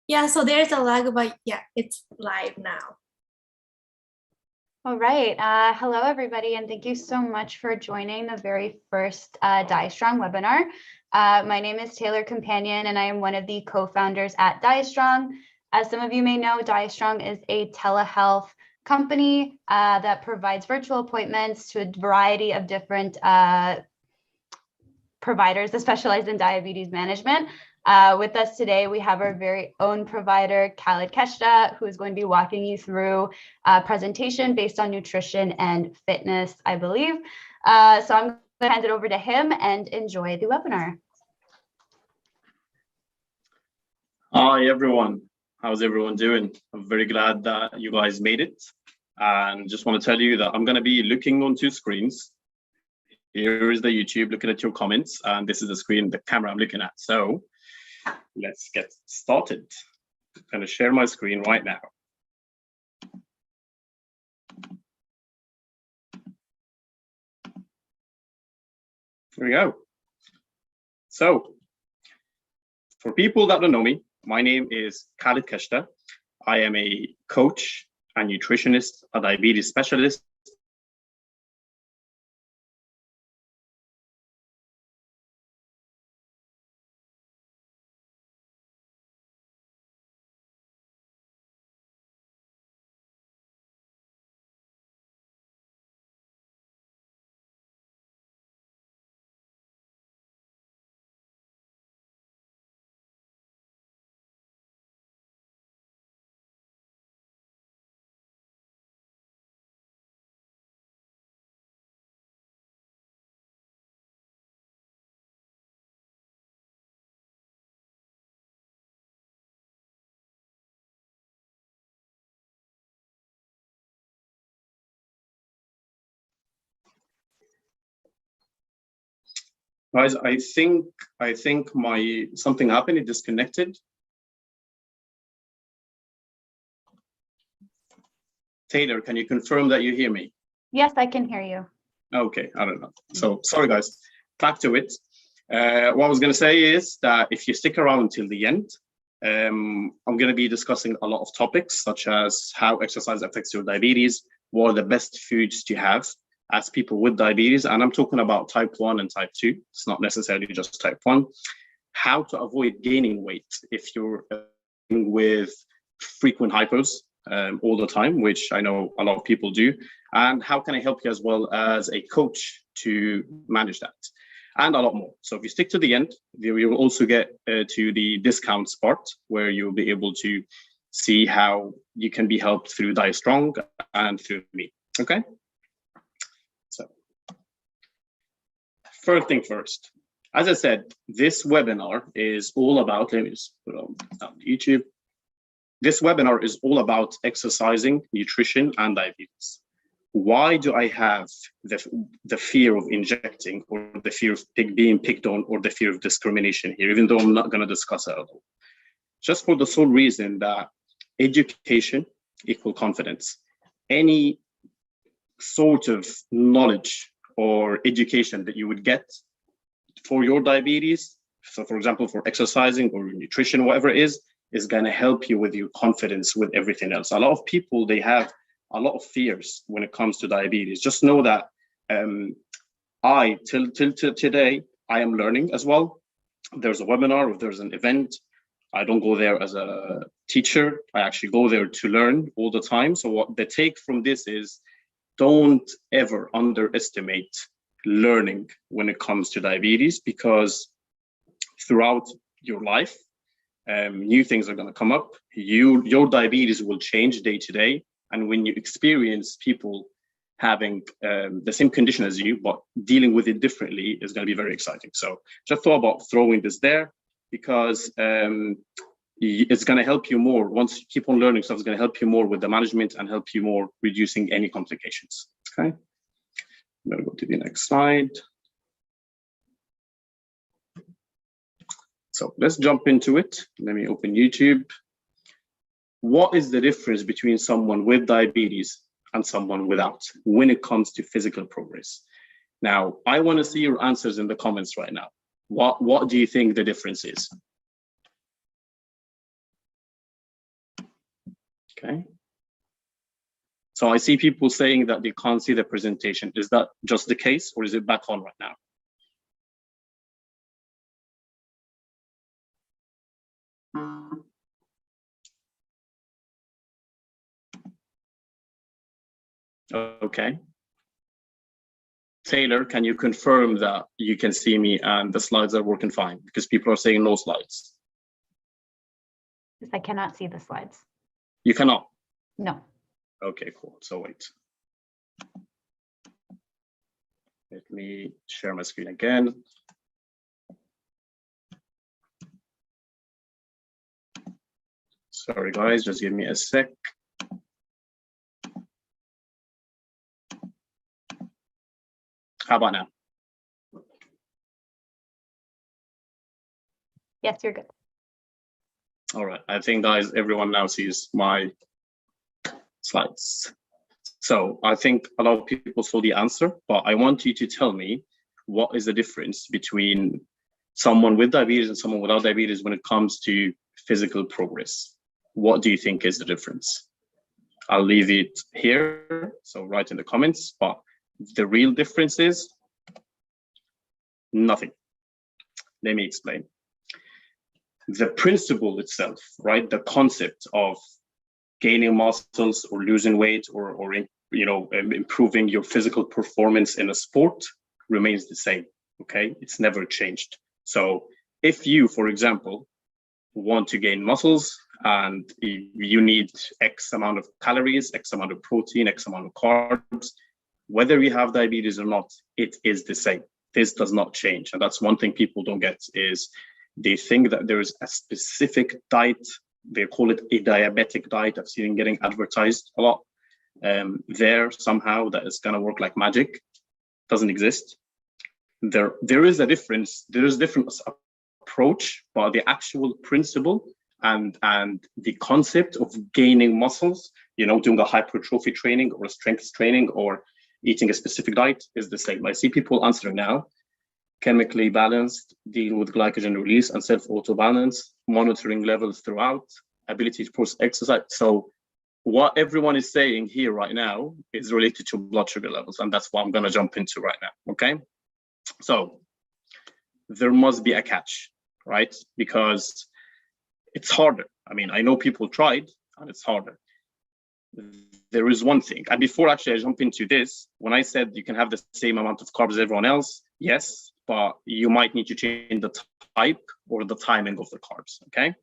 Yeah, so there's a lag, but yeah, it's live now. All right. Hello, everybody, and thank you so much for joining the very first Diastrong webinar. My name is Taylor Companion, and I am one of the co-founders at Diastrong. As some of you may know, Diastrong is a telehealth company that provides virtual appointments to a variety of different providers that specialize in diabetes management. With us today, we have our very own provider, Khalid Keshta, who is going to be walking you through a presentation based on nutrition and fitness, I believe. So I'm going to hand it over to him and enjoy the webinar. Hi, everyone. How's everyone doing? I'm very glad that you guys made it. And just want to tell you that I'm going to be looking on two screens. Here is the YouTube, looking at your comments, and this is the screen, the camera I'm looking at. So let's get started. I'm going to share my screen right now. Here we go. So for people that don't know me, my name is Khalid Keshta. I am a coach, a nutritionist, a diabetes specialist. Guys, I think my something happened. It disconnected. Taylor, can you confirm that you hear me? Yes, I can hear you. Okay, I don't know. So sorry, guys. Back to it. What I was going to say is that if you stick around until the end, I'm going to be discussing a lot of topics, such as how exercise affects your diabetes, what are the best foods to have as people with diabetes, and I'm talking about type 1 and type 2. It's not necessarily just type 1. How to avoid gaining weight if you're with frequent hypos all the time, which I know a lot of people do, and how can I help you as well as a coach to manage that, and a lot more. So if you stick to the end, you will also get to the discounts part, where you'll be able to see how you can be helped through Diastrong and through me. Okay. So first thing first, as I said, this webinar is all about, let me just put on YouTube. This webinar is all about exercising, nutrition, and diabetes. Why do I have the fear of injecting, or the fear of being picked on, or the fear of discrimination here, even though I'm not going to discuss it at all? Just for the sole reason that education equals confidence. Any sort of knowledge or education that you would get for your diabetes, so for example, for exercising or nutrition, whatever it is going to help you with your confidence with everything else. A lot of people, they have a lot of fears when it comes to diabetes. Just know that till today, I am learning as well. There's a webinar, or there's an event, I don't go there as a teacher. I actually go there to learn all the time. So what the take from this is, don't ever underestimate learning when it comes to diabetes, because throughout your life, new things are going to come up. Your diabetes will change day to day. And when you experience people having the same condition as you, but dealing with it differently, is going to be very exciting. So just thought about throwing this there, because it's going to help you more. Once you keep on learning stuff, it's going to help you more with the management and help you more reducing any complications. Okay. I'm going to go to the next slide. So let's jump into it. Let me open YouTube. What is the difference between someone with diabetes and someone without when it comes to physical progress? Now, I want to see your answers in the comments right now. What do you think the difference is? Okay. So I see people saying that they can't see the presentation. Is that just the case, or is it back on right now? Okay. Taylor, can you confirm that you can see me and the slides are working fine? Because people are saying no slides. I cannot see the slides. You cannot? No. Okay, cool. So wait. Let me share my screen again. Sorry, guys, just give me a sec. How about now? Yes, you're good. All right, I think, guys, everyone now sees my slides. So I think a lot of people saw the answer, but I want you to tell me what is the difference between someone with diabetes and someone without diabetes when it comes to physical progress. What do you think is the difference? I'll leave it here, so write in the comments, but the real difference is nothing. Let me explain. The principle itself, right? The concept of gaining muscles or losing weight or improving your physical performance in a sport remains the same, okay? It's never changed. So if you, for example, want to gain muscles and you need X amount of calories, X amount of protein, X amount of carbs, whether you have diabetes or not, it is the same. This does not change. And that's one thing people don't get is they think that there is a specific diet. They call it a diabetic diet. I've seen it getting advertised a lot. There somehow that is going to work like magic. Doesn't exist. There is a difference. There is a different approach, but the actual principle and the concept of gaining muscles, doing a hypertrophy training or a strength training or eating a specific diet is the same. I see people answering now. Chemically balanced, deal with glycogen release and self-auto balance, monitoring levels throughout, ability to post exercise. So what everyone is saying here right now is related to blood sugar levels, and that's what I'm going to jump into right now. Okay, so there must be a catch, right? Because it's harder. I mean, I know people tried and it's harder. There is one thing, and before actually I jump into this, when I said you can have the same amount of carbs as everyone else, yes, but you might need to change the type or the timing of the carbs, okay?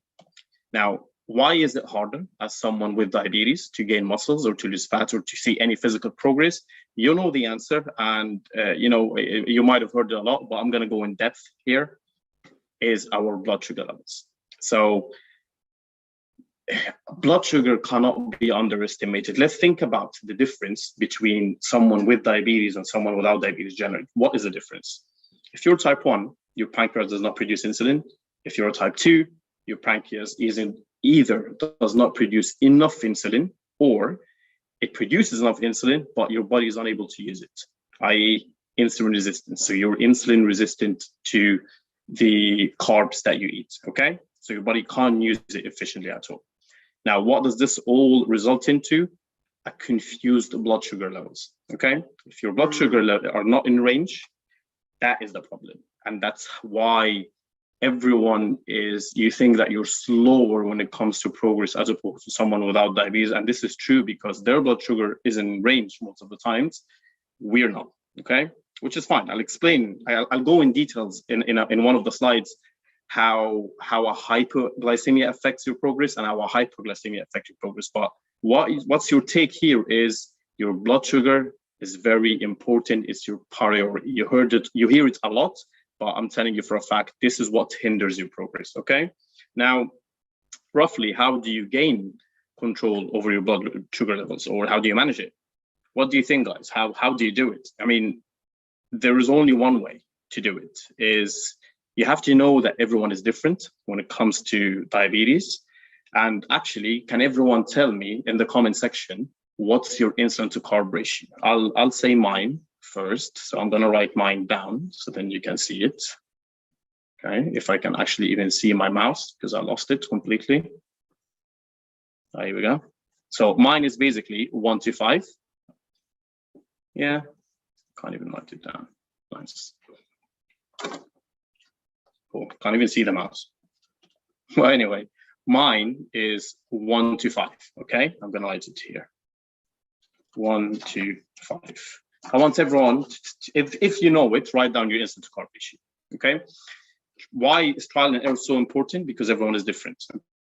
Now, why is it harder as someone with diabetes to gain muscles or to lose fat or to see any physical progress? You know the answer, and you might have heard it a lot, but I'm going to go in depth here, is our blood sugar levels. So blood sugar cannot be underestimated. Let's think about the difference between someone with diabetes and someone without diabetes generally. What is the difference? If you're type 1, your pancreas does not produce insulin. If you're a type 2, your pancreas either does not produce enough insulin or it produces enough insulin, but your body is unable to use it, i.e. insulin resistance. So you're insulin resistant to the carbs that you eat, okay? So your body can't use it efficiently at all. Now, what does this all result into? A confused blood sugar levels, okay? If your blood sugar levels are not in range, that is the problem. And that's why you think that you're slower when it comes to progress as opposed to someone without diabetes. And this is true because their blood sugar is in range most of the times. We're not, okay? Which is fine. I'll explain. I'll go in details in one of the slides how a hypoglycemia affects your progress and how a hypoglycemia affects your progress. But what's your take here is your blood sugar is very important. It's your priority. You hear it a lot, but I'm telling you for a fact, this is what hinders your progress, okay? Now, roughly, how do you gain control over your blood sugar levels, or how do you manage it? What do you think, guys? How do you do it? I mean, there is only one way to do it, is you have to know that everyone is different when it comes to diabetes. And actually, can everyone tell me in the comment section, what's your insulin to carb ratio? I'll say mine first. So I'm gonna write mine down so then you can see it. Okay, if I can actually even see my mouse because I lost it completely. Here we go. So mine is basically 1 to 5. Yeah, can't even write it down. Nice. Cool. Can't even see the mouse. Well, anyway, mine is 1 to 5. Okay, I'm gonna write it here. 1 to 5. I want everyone, if you know it, write down your insulin to carb ratio. Okay. Why is trial and error so important? Because everyone is different.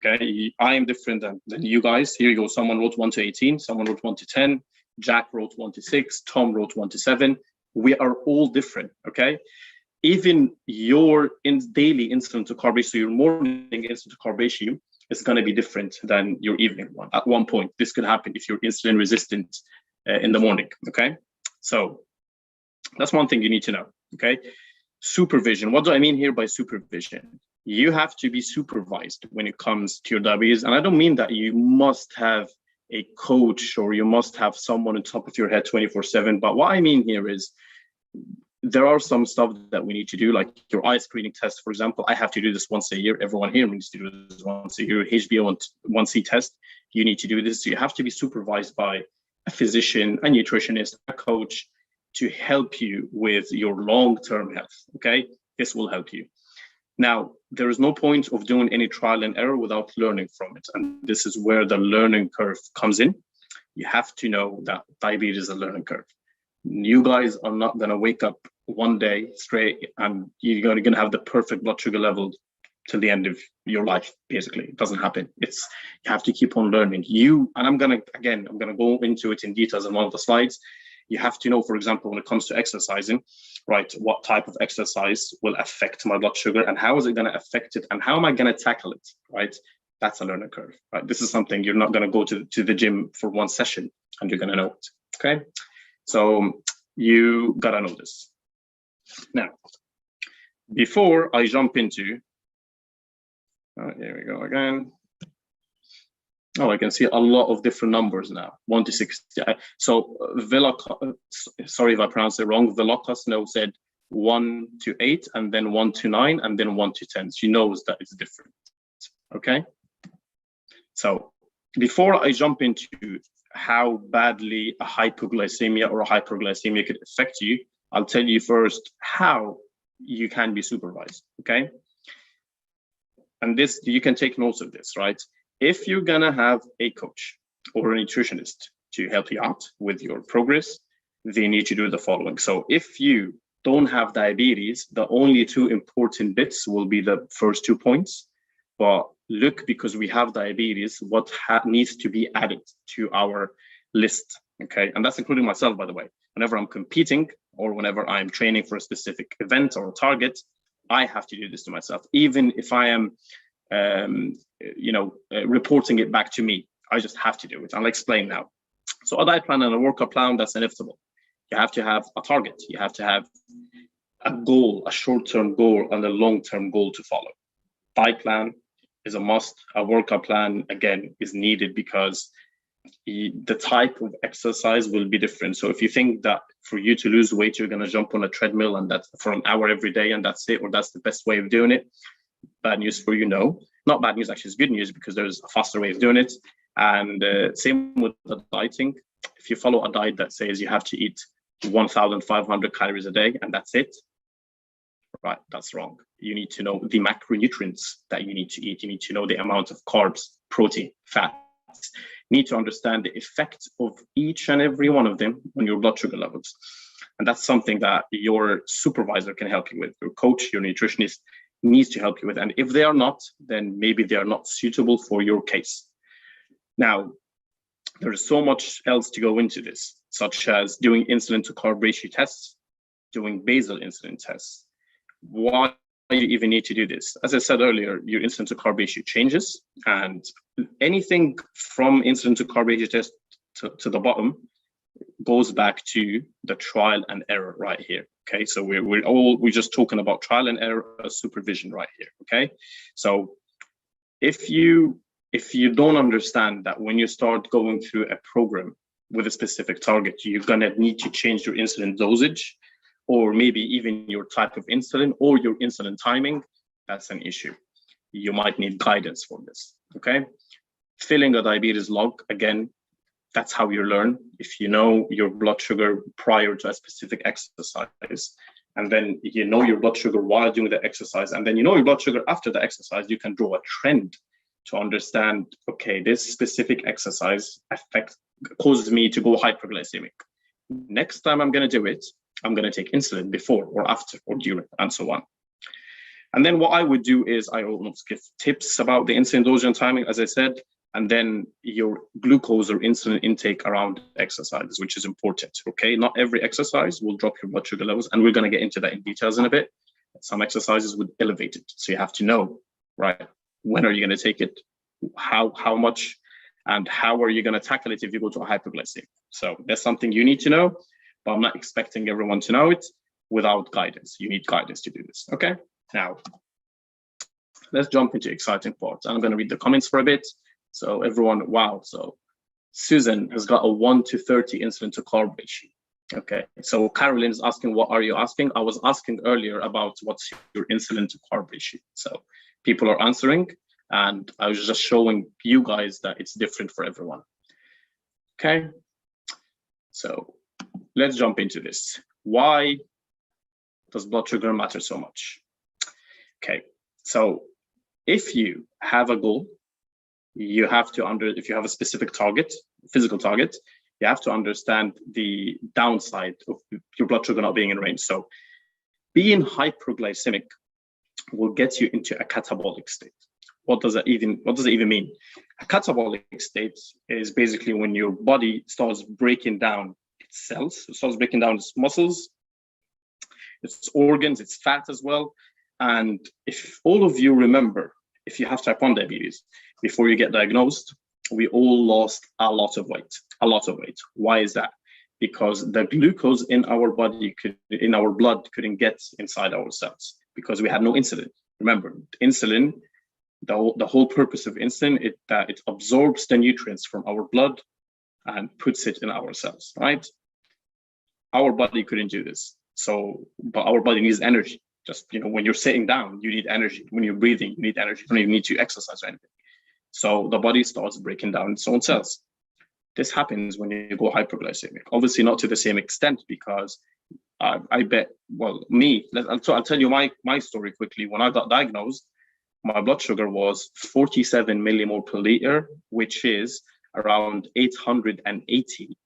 Okay, I am different than you guys. Here you go. Someone wrote 1 to 18. Someone wrote 1 to 10. Jack wrote 1 to 6. Tom wrote 1 to 7. We are all different. Okay. Even your daily insulin to carb ratio, your morning insulin to carb ratio is going to be different than your evening one. At one point, this could happen if you're insulin resistant in the morning. Okay. So that's one thing you need to know. Okay. Supervision. What do I mean here by supervision? You have to be supervised when it comes to your diabetes. And I don't mean that you must have a coach or you must have someone on top of your head 24/7. But what I mean here is there are some stuff that we need to do, like your eye screening test, for example. I have to do this once a year. Everyone here needs to do this once a year. HbA1c test, you need to do this. So you have to be supervised by a physician, a nutritionist, a coach to help you with your long-term health. Okay, this will help you. Now, there is no point of doing any trial and error without learning from it. And this is where the learning curve comes in. You have to know that diabetes is a learning curve. You guys are not going to wake up one day straight and you're going to have the perfect blood sugar level till the end of your life. Basically, it doesn't happen. You have to keep on learning. I'm going to go into it in details in one of the slides. You have to know, for example, when it comes to exercising, right, what type of exercise will affect my blood sugar and how is it going to affect it and how am I going to tackle it, right? That's a learning curve, right? This is something you're not going to go to the gym for one session and you're going to know it, okay? So you got to know this. Now, before I jump into, here we go again. Oh, I can see a lot of different numbers now, 1 to 60. So sorry if I pronounced it wrong. Velocus now said 1 to 8 and then 1 to 9 and then 1 to 10. She knows that it's different, okay? So before I jump into how badly a hypoglycemia or a hyperglycemia could affect you, I'll tell you first how you can be supervised, okay? And this, you can take notes of this, right? If you're gonna have a coach or a nutritionist to help you out with your progress, they need to do the following. So if you don't have diabetes, the only two important bits will be the first 2 points. But look, because we have diabetes, what needs to be added to our list, okay? And that's including myself, by the way. Whenever I'm competing or whenever I'm training for a specific event or a target, I have to do this to myself. Even if I am reporting it back to me, I just have to do it. I'll explain now. So a diet plan and a workout plan, that's inevitable. You have to have a target. You have to have a goal, a short-term goal and a long-term goal to follow. Diet plan is a must. A workout plan, again, is needed because the type of exercise will be different. So if you think that for you to lose weight, you're going to jump on a treadmill and that's for an hour every day and that's it, or that's the best way of doing it, bad news for you, no. Not bad news, actually, it's good news because there's a faster way of doing it. And same with the dieting. If you follow a diet that says you have to eat 1,500 calories a day and that's it, right, that's wrong. You need to know the macronutrients that you need to eat. You need to know the amount of carbs, protein, fats. You need to understand the effect of each and every one of them on your blood sugar levels. And that's something that your supervisor can help you with. Your coach, your nutritionist needs to help you with. And if they are not, then maybe they are not suitable for your case. Now, there's so much else to go into this, such as doing insulin to carb ratio tests, doing basal insulin tests. Why do you even need to do this? As I said earlier, your insulin to carb ratio changes, and anything from insulin to carb ratio test to the bottom goes back to the trial and error right here. Okay, so we're just talking about trial and error supervision right here. Okay, so if you don't understand that when you start going through a program with a specific target, you're gonna need to change your insulin dosage, or maybe even your type of insulin or your insulin timing, that's an issue. You might need guidance for this. Okay, filling a diabetes log, again, that's how you learn. If you know your blood sugar prior to a specific exercise, and then you know your blood sugar while doing the exercise, and then you know your blood sugar after the exercise, you can draw a trend to understand, okay, this specific exercise causes me to go hyperglycemic. Next time I'm going to do it, I'm going to take insulin before or after or during, and so on. And then what I would do is I almost give tips about the insulin dosage and timing, as I said, and then your glucose or insulin intake around exercises, which is important, okay? Not every exercise will drop your blood sugar levels, and we're going to get into that in details in a bit. Some exercises would elevate it, so you have to know, right? When are you going to take it? How much? And how are you going to tackle it if you go to a hypoglycemia? So that's something you need to know, but I'm not expecting everyone to know it without guidance. You need guidance to do this, okay? Now, let's jump into exciting part. I'm going to read the comments for a bit. So everyone, wow. So Susan has got a 1 to 30 insulin to carb ratio. Okay. So Caroline is asking, what are you asking? I was asking earlier about what's your insulin to carb ratio. So people are answering, and I was just showing you guys that it's different for everyone. Okay. So let's jump into this. Why does blood sugar matter so much? Okay. So if you have a goal, you have to if you have a specific target, physical target, you have to understand the downside of your blood sugar not being in range. So being hyperglycemic will get you into a catabolic state. What does it even mean? A catabolic state is basically when your body starts breaking down its cells, it starts breaking down its muscles, its organs, its fat as well. And if all of you remember, if you have type 1 diabetes, before you get diagnosed, we all lost a lot of weight. Why is that? Because the glucose in our body, in our blood, couldn't get inside our cells because we had no insulin. Remember, insulin, the whole purpose of insulin is that it absorbs the nutrients from our blood and puts it in our cells, right? Our body couldn't do this. So, but our body needs energy. Just, when you're sitting down, you need energy. When you're breathing, you need energy. You don't even need to exercise or anything. So the body starts breaking down its own cells. This happens when you go hyperglycemic. Obviously not to the same extent, because I bet, well, I'll tell you my story quickly. When I got diagnosed, my blood sugar was 47 millimole per liter, which is around 880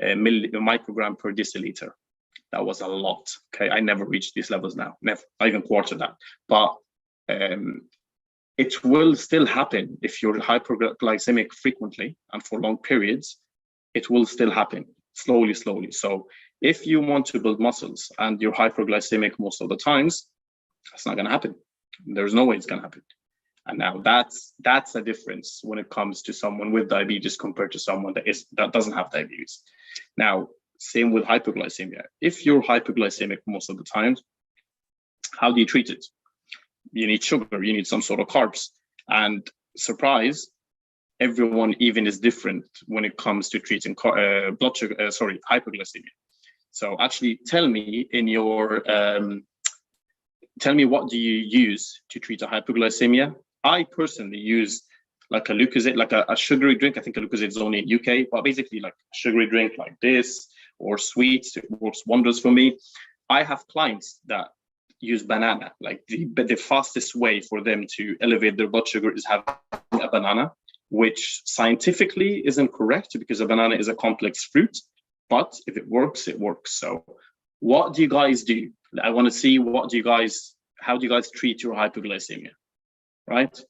microgram per deciliter. That was a lot. Okay, I never reached these levels now. Never, not even quarter that. But it will still happen if you're hyperglycemic frequently and for long periods. It will still happen slowly. So if you want to build muscles and you're hyperglycemic most of the times, that's not going to happen. There's no way it's going to happen. And now that's a difference when it comes to someone with diabetes compared to someone that doesn't have diabetes. Now, same with hypoglycemia. If you're hypoglycemic most of the time, how do you treat it? You need sugar, you need some sort of carbs. And surprise, everyone even is different when it comes to treating hypoglycemia. So actually tell me what do you use to treat a hypoglycememia? I personally use like a Lucozade, like a sugary drink. I think a Lucozade is only in UK, but basically like a sugary drink like this or sweets, it works wonders for me. I have clients that use banana. Like the fastest way for them to elevate their blood sugar is having a banana, which scientifically isn't correct because a banana is a complex fruit, but if it works, it works. So what do you guys do? I want to see how do you guys treat your hypoglycemia, right?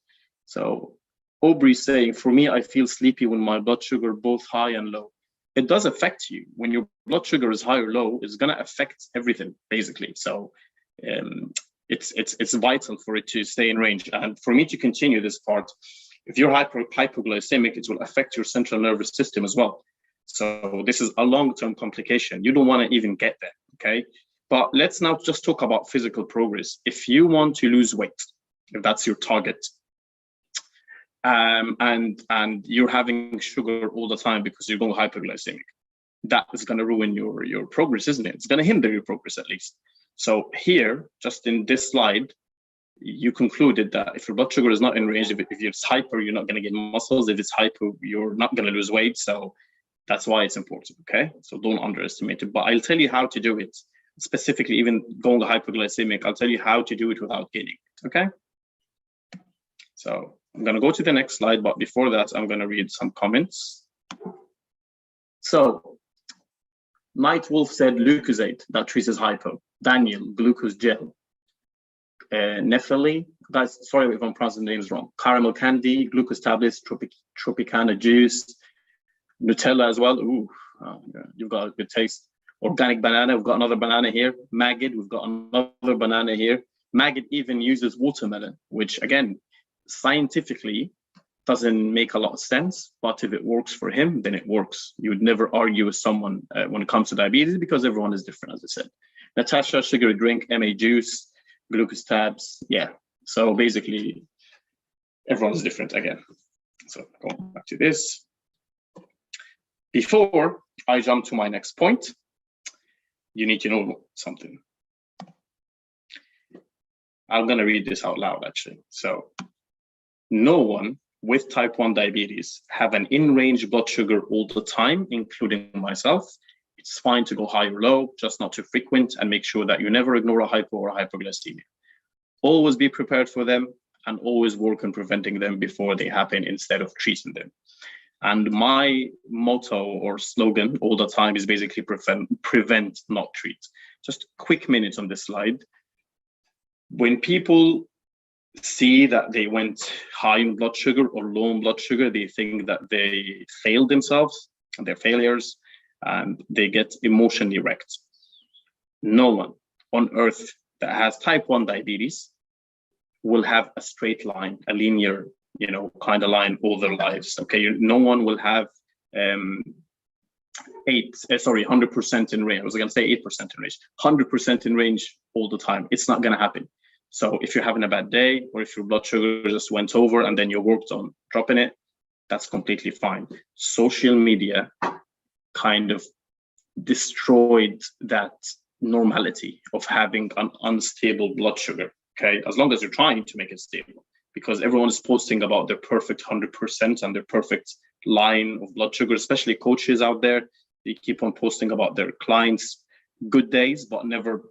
So Aubrey's saying, for me, I feel sleepy when my blood sugar both high and low. It does affect you. When your blood sugar is high or low, it's going to affect everything, basically. So it's vital for it to stay in range. And for me to continue this part, if you're hypoglycemic, it will affect your central nervous system as well. So this is a long-term complication. You don't want to even get there, okay? But let's now just talk about physical progress. If you want to lose weight, if that's your target, and you're having sugar all the time because you're going hypoglycemic, that is going to ruin your progress, isn't it? It's going to hinder your progress at least. So here, just in this slide, you concluded that if your blood sugar is not in range, if it's hyper, you're not going to get muscles. If it's hypo, you're not going to lose weight. So that's why it's important, okay? So don't underestimate it. But I'll tell you how to do it. Specifically, even going hypoglycemic, I'll tell you how to do it without gaining it, okay? So I'm going to go to the next slide, but before that, I'm going to read some comments. So Night Wolf said glucosate, that treats as hypo. Daniel, glucose gel. Nephili, guys, sorry if I'm pronouncing the names wrong. Caramel candy, glucose tablets, Tropicana juice, Nutella as well. Ooh, yeah, you've got a good taste. Organic banana, we've got another banana here. Magid, we've got another banana here. Magid even uses watermelon, which again, scientifically doesn't make a lot of sense, but if it works for him, then it works. You would never argue with someone when it comes to diabetes because everyone is different, as I said. Natasha, sugary drink, MA juice, glucose tabs, yeah. So basically, everyone's different again. So going back to this. Before I jump to my next point, you need to know something. I'm going to read this out loud, actually. So no one with type 1 diabetes have an in-range blood sugar all the time, including myself. It's fine to go high or low, just not too frequent, and make sure that you never ignore a hypo or hypoglycemia. Always be prepared for them and always work on preventing them before they happen instead of treating them. And my motto or slogan all the time is basically prevent, not treat. Just quick minutes on this slide. When people see that they went high in blood sugar or low in blood sugar, they think that they failed themselves and they're failures, and they get emotionally wrecked. No one on earth that has type 1 diabetes will have a straight line, a linear, kind of line all their lives. Okay, no one will have 100% in range. I was going to say 8% in range, 100% in range all the time. It's not going to happen. So if you're having a bad day, or if your blood sugar just went over and then you worked on dropping it, that's completely fine. Social media kind of destroyed that normality of having an unstable blood sugar, okay? As long as you're trying to make it stable, because everyone is posting about their perfect 100% and their perfect line of blood sugar, especially coaches out there. They keep on posting about their clients' good days, but never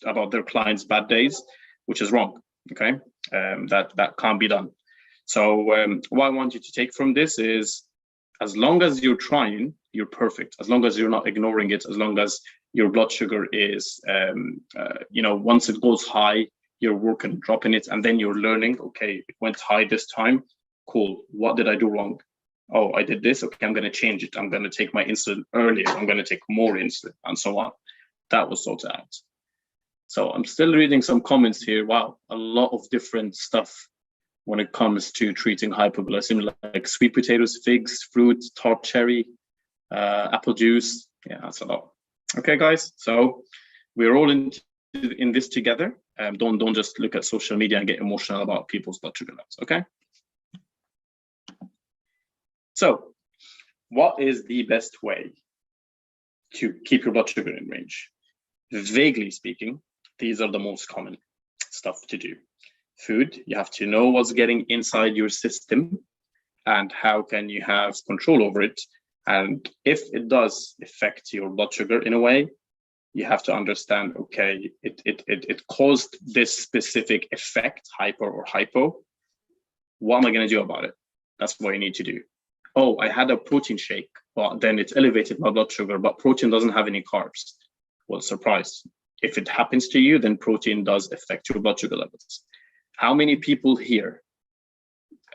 about their clients' bad days, which is wrong, okay? That can't be done. So what I want you to take from this is, as long as you're trying, you're perfect. As long as you're not ignoring it, as long as your blood sugar is, once it goes high, you're working, dropping it, and then you're learning, okay, it went high this time, cool. What did I do wrong? Oh, I did this, okay, I'm gonna change it. I'm gonna take my insulin earlier. I'm gonna take more insulin, and so on. That was sorted out. So I'm still reading some comments here. Wow, a lot of different stuff when it comes to treating hypoglycemia, like sweet potatoes, figs, fruit, tart cherry, apple juice. Yeah, that's a lot. Okay, guys, so we're all in this together. Don't just look at social media and get emotional about people's blood sugar levels, okay? So what is the best way to keep your blood sugar in range? Vaguely speaking, these are the most common stuff to do. Food, you have to know what's getting inside your system and how can you have control over it. And if it does affect your blood sugar in a way, you have to understand, okay, it caused this specific effect, hyper or hypo. What am I going to do about it? That's what you need to do. Oh, I had a protein shake, but then it elevated my blood sugar, but protein doesn't have any carbs. Well, surprise. If it happens to you, then protein does affect your blood sugar levels. How many people here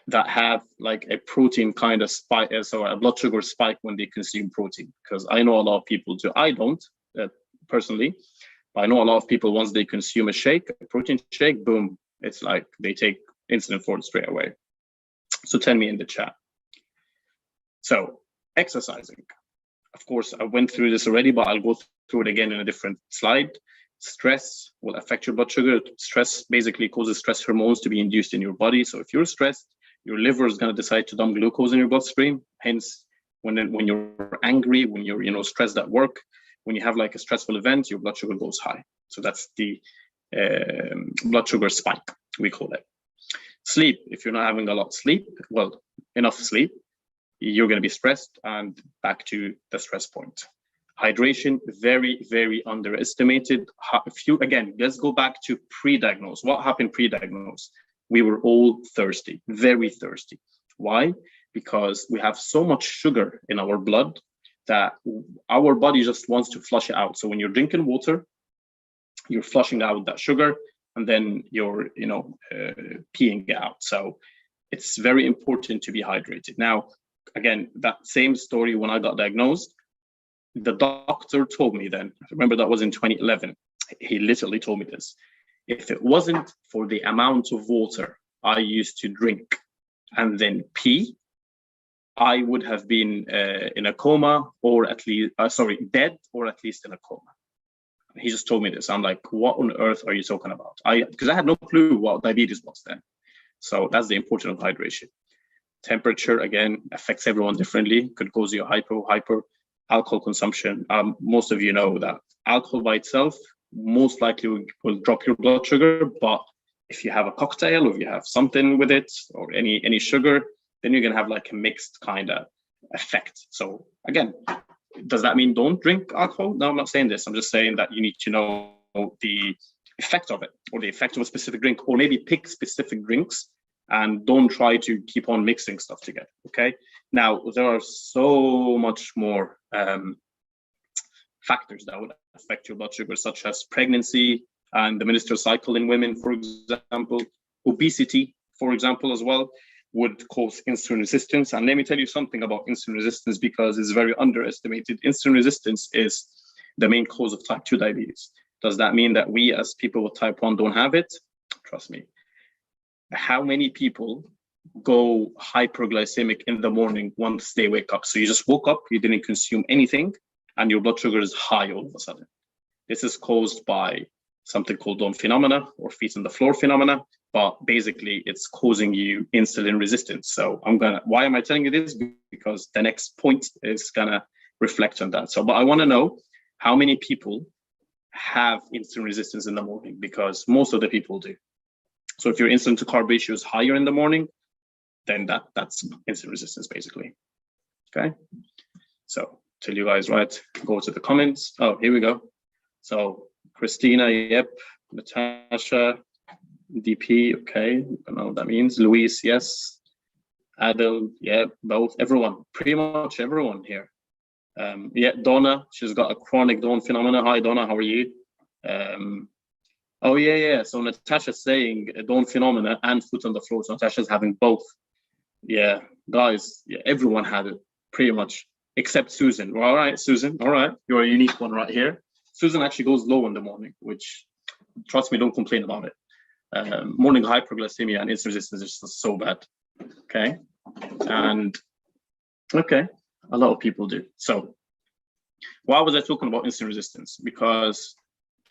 that have like a protein kind of spike, so a blood sugar spike when they consume protein? Because I know a lot of people do. I don't personally, but I know a lot of people, once they consume a protein shake, boom, it's like they take insulin for it straight away. So tell me in the chat. So exercising. Of course, I went through this already, but I'll go through it again in a different slide. Stress will affect your blood sugar. Stress basically causes stress hormones to be induced in your body. So if you're stressed, your liver is going to decide to dump glucose in your bloodstream. Hence, when you're angry, when you're stressed at work, when you have like a stressful event, your blood sugar goes high. So that's the blood sugar spike. we call it. Sleep, if you're not having a lot of sleep, well, enough sleep, you're going to be stressed, and back to the stress point. Hydration, very, very underestimated. Again, let's go back to pre-diagnose. What happened pre-diagnose? We were all thirsty, very thirsty. Why? Because we have so much sugar in our blood that our body just wants to flush it out. So when you're drinking water, you're flushing out that sugar, and then you're, peeing it out. So it's very important to be hydrated. Now, again, that same story when I got diagnosed, the doctor told me then, remember that was in 2011, he literally told me this. If it wasn't for the amount of water I used to drink and then pee, I would have been in a coma, or at least, dead, or at least in a coma. He just told me this. I'm like, what on earth are you talking about? Because I had no clue what diabetes was then. So that's the importance of hydration. Temperature, again, affects everyone differently. Could cause you hyper. Alcohol consumption. Most of you know that alcohol by itself most likely will drop your blood sugar, but if you have a cocktail, or if you have something with it, or any sugar, then you're gonna have like a mixed kind of effect. So again, does that mean don't drink alcohol? No, I'm not saying this. I'm just saying that you need to know the effect of it, or the effect of a specific drink, or maybe pick specific drinks and don't try to keep on mixing stuff together, okay? Now, there are so much more factors that would affect your blood sugar, such as pregnancy and the menstrual cycle in women, for example. Obesity, for example, as well, would cause insulin resistance. And let me tell you something about insulin resistance, because it's very underestimated. Insulin resistance is the main cause of type 2 diabetes. Does that mean that we as people with type 1 don't have it? Trust me. How many people go hyperglycemic in the morning once they wake up? So you just woke up, you didn't consume anything, and your blood sugar is high all of a sudden. This is caused by something called dawn phenomena, or feet on the floor phenomena, but basically it's causing you insulin resistance. So why am I telling you this? Because the next point is gonna reflect on that. So, but I wanna know how many people have insulin resistance in the morning, because most of the people do. So if your insulin to carb ratio is higher in the morning, then that's insulin resistance basically, okay? So tell you guys, right, go to the comments. Oh, here we go. So Christina, yep. Natasha, DP, okay, I don't know what that means. Luis, yes. Adel, yeah, both, everyone, pretty much everyone here. Yeah, Donna, she's got a chronic dawn phenomena. Hi, Donna, how are you? Oh, yeah. So Natasha's saying dawn phenomena and foot on the floor. So Natasha's having both. Yeah, guys, yeah, everyone had it pretty much, except Susan. Well, all right, Susan, all right, you're a unique one right here. Susan actually goes low in the morning, which, trust me, don't complain about it. Morning hyperglycemia and insulin resistance is just so bad, okay? And, okay, a lot of people do. So, why was I talking about insulin resistance? Because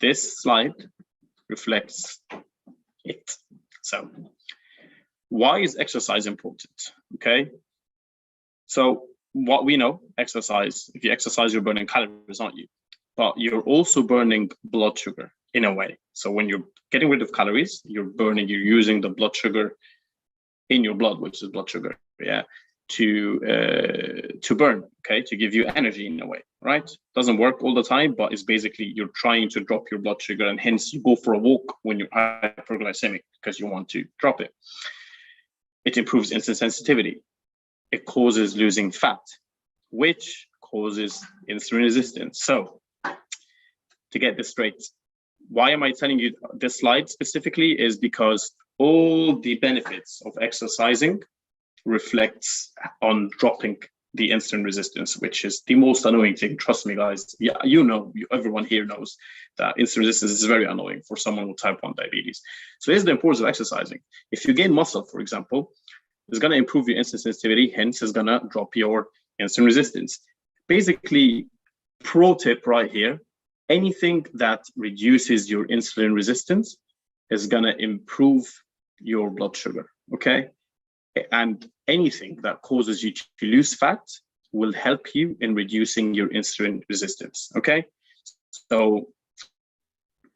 this slide reflects it. So, why is exercise important, okay? So, what we know, exercise, if you exercise, you're burning calories, aren't you? But you're also burning blood sugar in a way. So when you're getting rid of calories, you're using the blood sugar in your blood, which is blood sugar, yeah, to burn, okay, to give you energy in a way, right? Doesn't work all the time, but it's basically you're trying to drop your blood sugar, and hence you go for a walk when you're hyperglycemic because you want to drop it. It improves insulin sensitivity. It causes losing fat, which causes insulin resistance. So, to get this straight, why am I telling you this slide specifically is because all the benefits of exercising reflects on dropping the insulin resistance, which is the most annoying thing. Trust me, guys. Yeah, everyone here knows that insulin resistance is very annoying for someone with type 1 diabetes. So here's the importance of exercising. If you gain muscle, for example, it's going to improve your insulin sensitivity, hence it's going to drop your insulin resistance. Basically, pro tip right here, anything that reduces your insulin resistance is going to improve your blood sugar, okay? And anything that causes you to lose fat will help you in reducing your insulin resistance, okay? So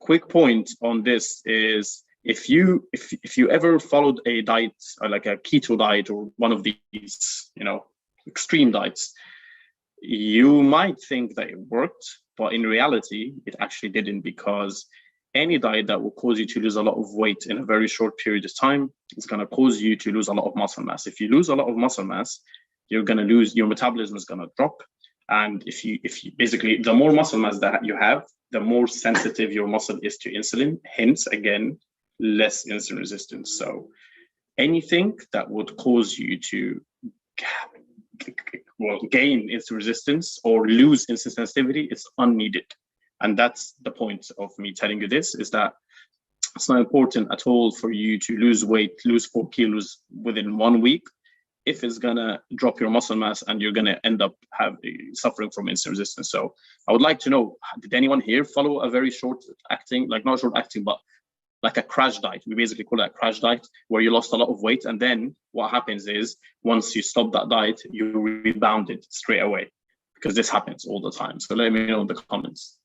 quick point on this is if you ever followed a diet like a keto diet or one of these, extreme diets, you might think that it worked, but in reality, it actually didn't, because any diet that will cause you to lose a lot of weight in a very short period of time is going to cause you to lose a lot of muscle mass. If you lose a lot of muscle mass, you're going to lose, your metabolism is going to drop. And if you basically, the more muscle mass that you have, the more sensitive your muscle is to insulin, hence again, less insulin resistance. So anything that would cause you to gain insulin resistance or lose insulin sensitivity, it's unneeded. And that's the point of me telling you this, is that it's not important at all for you to lose weight, lose 4 kilos within 1 week, if it's gonna drop your muscle mass and you're gonna end up suffering from insulin resistance. So I would like to know, did anyone here follow a very short acting, like not short acting, but like a crash diet? We basically call that a crash diet, where you lost a lot of weight, and then what happens is once you stop that diet, you rebounded straight away, because this happens all the time. So let me know in the comments.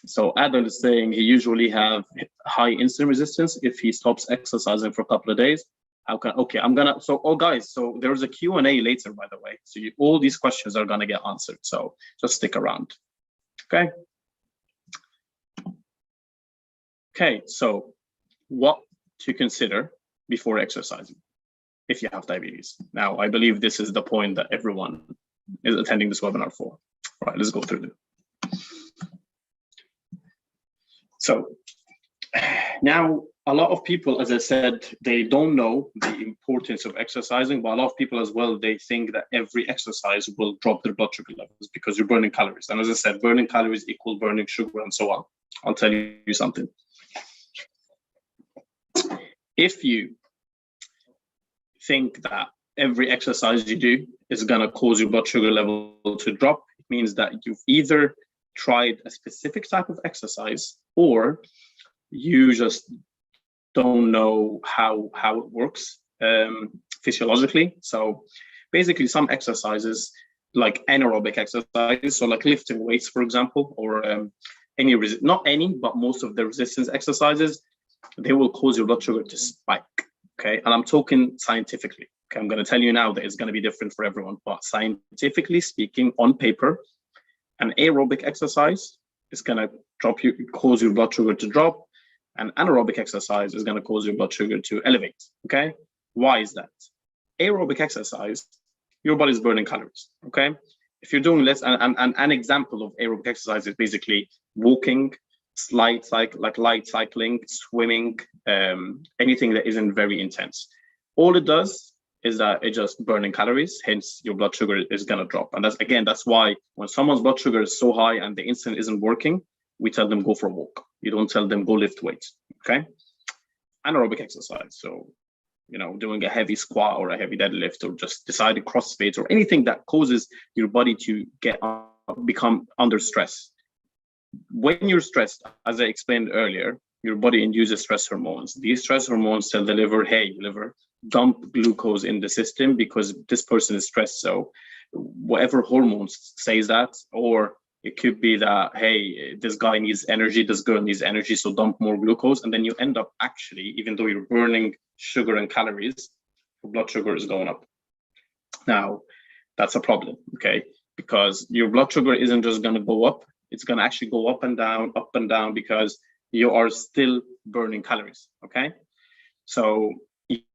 So Adel is saying he usually have high insulin resistance if he stops exercising for a couple of days. Guys, so there's a Q&A later, by the way. So all these questions are gonna get answered. So just stick around, okay? Okay, so what to consider before exercising if you have diabetes. Now, I believe this is the point that everyone is attending this webinar for. All right, let's go through them. So now, a lot of people, as I said, they don't know the importance of exercising, but a lot of people as well, they think that every exercise will drop their blood sugar levels because you're burning calories. And as I said, burning calories equal burning sugar and so on. I'll tell you something. If you think that every exercise you do is gonna cause your blood sugar level to drop, it means that you've either tried a specific type of exercise or you just don't know how it works physiologically. So basically some exercises like anaerobic exercise, so like lifting weights, for example, or not any, but most of the resistance exercises, they will cause your blood sugar to spike, okay? And I'm talking scientifically, okay? I'm gonna tell you now that it's gonna be different for everyone, but scientifically speaking, on paper, an aerobic exercise is gonna cause your blood sugar to drop, and anaerobic exercise is gonna cause your blood sugar to elevate, okay? Why is that? Aerobic exercise, your body's burning calories, okay? If you're doing less, and an example of aerobic exercise is basically walking, light cycling, swimming, anything that isn't very intense. All it does is that it just burning calories, hence your blood sugar is gonna drop. And that's why when someone's blood sugar is so high and the insulin isn't working, we tell them go for a walk. You don't tell them go lift weights, okay? Anaerobic exercise, so doing a heavy squat or a heavy deadlift or just decided CrossFit or anything that causes your body to become under stress. When you're stressed, as I explained earlier, your body induces stress hormones. These stress hormones tell the liver, hey, liver, dump glucose in the system because this person is stressed. So whatever hormones says that, or it could be that, hey, this guy needs energy, this girl needs energy, so dump more glucose. And then you end up actually, even though you're burning sugar and calories, your blood sugar is going up. Now, that's a problem, okay? Because your blood sugar isn't just gonna go up, it's gonna actually go up and down because you are still burning calories, okay? So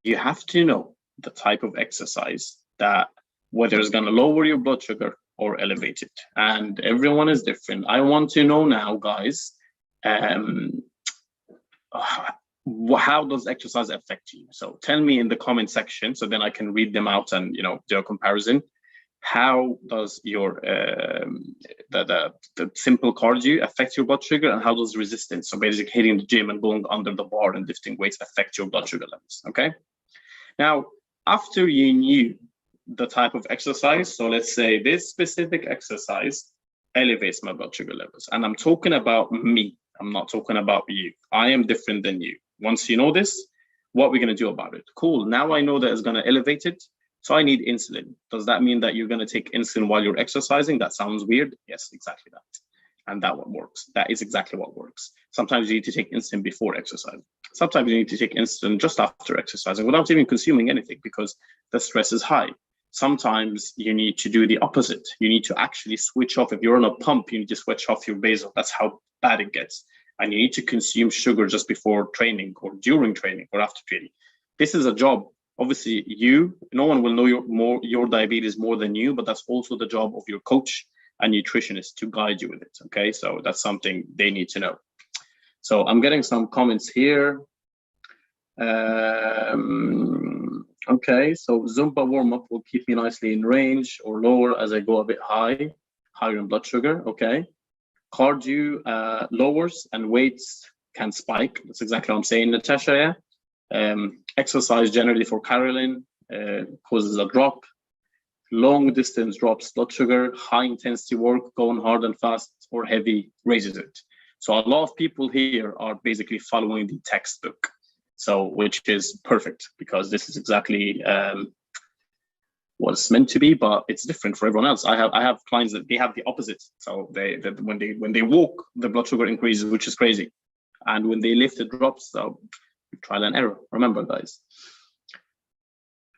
you have to know the type of exercise that whether it's gonna lower your blood sugar or elevate it. And everyone is different. I want to know now, guys, how does exercise affect you? So tell me in the comment section, so then I can read them out and do a comparison. How does your the simple cardio affect your blood sugar, and how does resistance, so basically hitting the gym and going under the bar and lifting weights, affect your blood sugar levels? Okay. Now, after you knew the type of exercise, so let's say this specific exercise elevates my blood sugar levels, and I'm talking about me, I'm not talking about you. I am different than you. Once you know this, what we're going to do about it? Cool. Now I know that it's going to elevate it, so I need insulin. Does that mean that you're going to take insulin while you're exercising? That sounds weird. Yes, exactly that. and that what works. That is exactly what works. Sometimes you need to take insulin before exercise. Sometimes you need to take insulin just after exercising without even consuming anything because the stress is high. Sometimes you need to do the opposite. You need to actually switch off. If you're on a pump, you need to switch off your basal. That's how bad it gets. And you need to consume sugar just before training or during training or after training. This is a job. Obviously, no one will know your diabetes more than you, but that's also the job of your coach and nutritionist to guide you with it. Okay, so that's something they need to know. So I'm getting some comments here. Okay, so Zumba warm-up will keep me nicely in range or lower as I go a bit higher in blood sugar. Okay, cardio lowers and weights can spike. That's exactly what I'm saying, Natasha. Yeah. Exercise generally for Carolyn causes a drop. Long distance drops blood sugar. High intensity work, going hard and fast or heavy raises it. So a lot of people here are basically following the textbook. So, which is perfect because this is exactly what it's meant to be, but it's different for everyone else. I have clients that they have the opposite. So when they walk, the blood sugar increases, which is crazy, and when they lift, it drops. So trial and error. Remember, guys.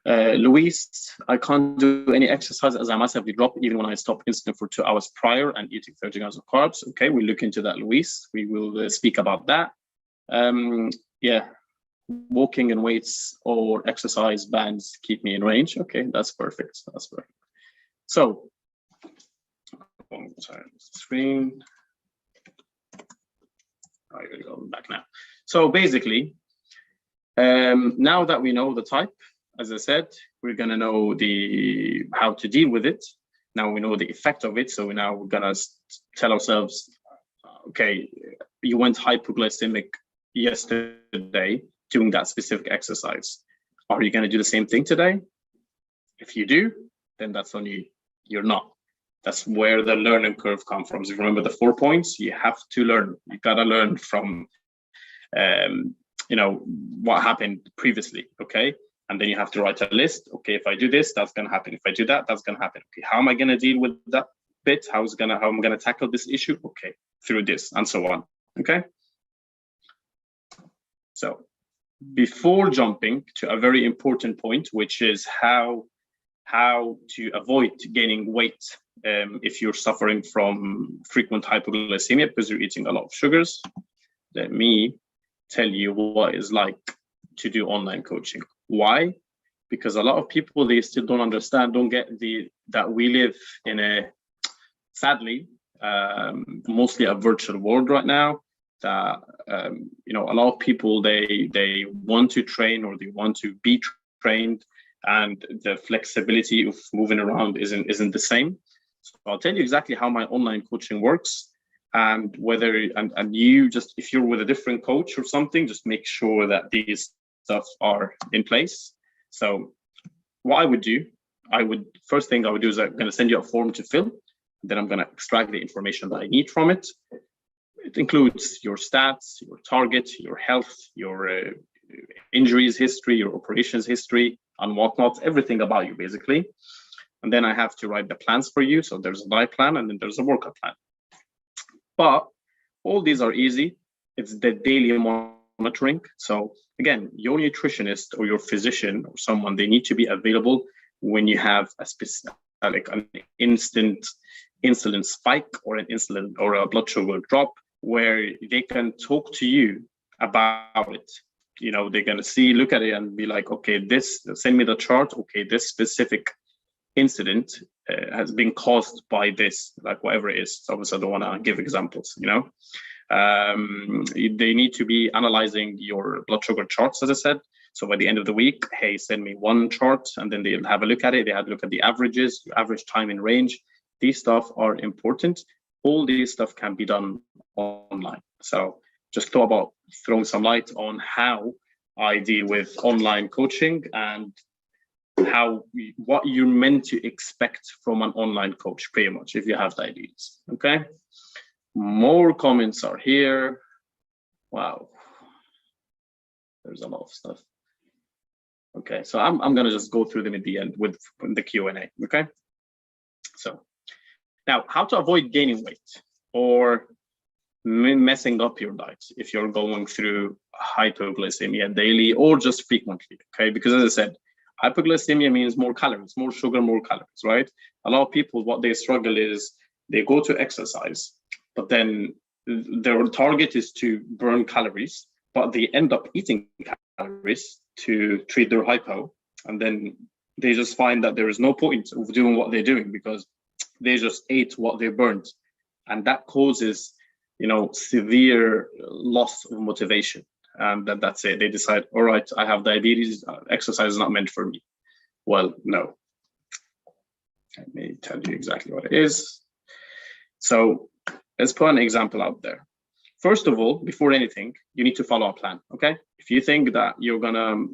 Luis, I can't do any exercise as I massively drop even when I stop insulin for 2 hours prior and eating 30 grams of carbs. Okay, we'll look into that, Luis. We will speak about that. Yeah. Walking and weights or exercise bands keep me in range. Okay, that's perfect. That's perfect. So, sorry, screen. I will go back now. So basically, now that we know the type, as I said, we're gonna know how to deal with it. Now we know the effect of it. So now we're gonna tell ourselves, okay, you went hypoglycemic yesterday doing that specific exercise. Are you going to do the same thing today? If you do, then that's on you. You're not. That's where the learning curve comes from. So if you remember the 4 points, you have to learn. You got to learn from, what happened previously. Okay. And then you have to write a list. Okay, if I do this, that's going to happen. If I do that, that's going to happen. Okay, how am I going to deal with that bit? How am I going to tackle this issue? Okay, through this and so on. Okay. So, before jumping to a very important point, which is how to avoid gaining weight if you're suffering from frequent hypoglycemia because you're eating a lot of sugars, let me tell you what it's like to do online coaching. Why? Because a lot of people, they still don't understand, don't get that we live in a, sadly, mostly a virtual world right now. That a lot of people they want to train or they want to be trained, and the flexibility of moving around isn't the same. So I'll tell you exactly how my online coaching works, and whether and you just, if you're with a different coach or something, just make sure that these stuff are in place. So what I would do, first thing I would do is I'm going to send you a form to fill. Then I'm going to extract the information that I need from it. It includes your stats, your target, your health, your injuries history, your operations history, and whatnot, everything about you, basically. And then I have to write the plans for you. So there's a diet plan, and then there's a workout plan. But all these are easy. It's the daily monitoring. So again, your nutritionist or your physician or someone, they need to be available when you have a specific, like an instant insulin spike or an insulin or a blood sugar drop, where they can talk to you about it. They're going to look at it and be like, okay, send me the chart. Okay, this specific incident has been caused by this, like whatever it is. So obviously I don't want to give examples, they need to be analyzing your blood sugar charts, as I said. So by the end of the week, hey, send me one chart, and then they'll have a look at it. They have a look at the averages, your average time in range. These stuff are important. All these stuff can be done online. So just thought about throwing some light on how I deal with online coaching and what you're meant to expect from an online coach, pretty much, if you have diabetes. Okay. More comments are here. Wow. There's a lot of stuff. Okay, so I'm going to just go through them at the end with the Q&A. Okay. So now, how to avoid gaining weight. or messing up your diet if you're going through hypoglycemia daily or just frequently, okay? Because as I said, hypoglycemia means more calories, more sugar, more calories, right? A lot of people, what they struggle is they go to exercise, but then their target is to burn calories, but they end up eating calories to treat their hypo. And then they just find that there is no point of doing what they're doing because they just ate what they burned. And that causes, severe loss of motivation. And that's it. They decide, all right, I have diabetes, exercise is not meant for me. Well, no. Let me tell you exactly what it is. So let's put an example out there. First of all, before anything, you need to follow a plan, okay? If you think that you're gonna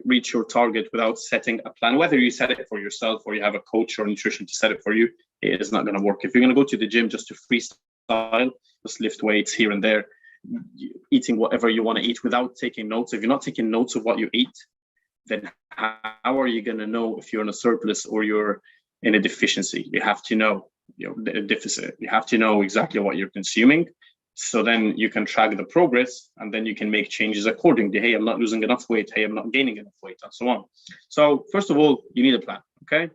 reach your target without setting a plan, whether you set it for yourself or you have a coach or nutrition to set it for you, it is not gonna work. If you're gonna go to the gym just to freestyle, just lift weights here and there, eating whatever you wanna eat without taking notes, if you're not taking notes of what you eat, then how are you gonna know if you're in a surplus or you're in a deficiency? You have to know, the deficit. You have to know exactly what you're consuming. So then you can track the progress and then you can make changes accordingly. Hey, I'm not losing enough weight. Hey, I'm not gaining enough weight, and so on. So first of all, you need a plan, okay?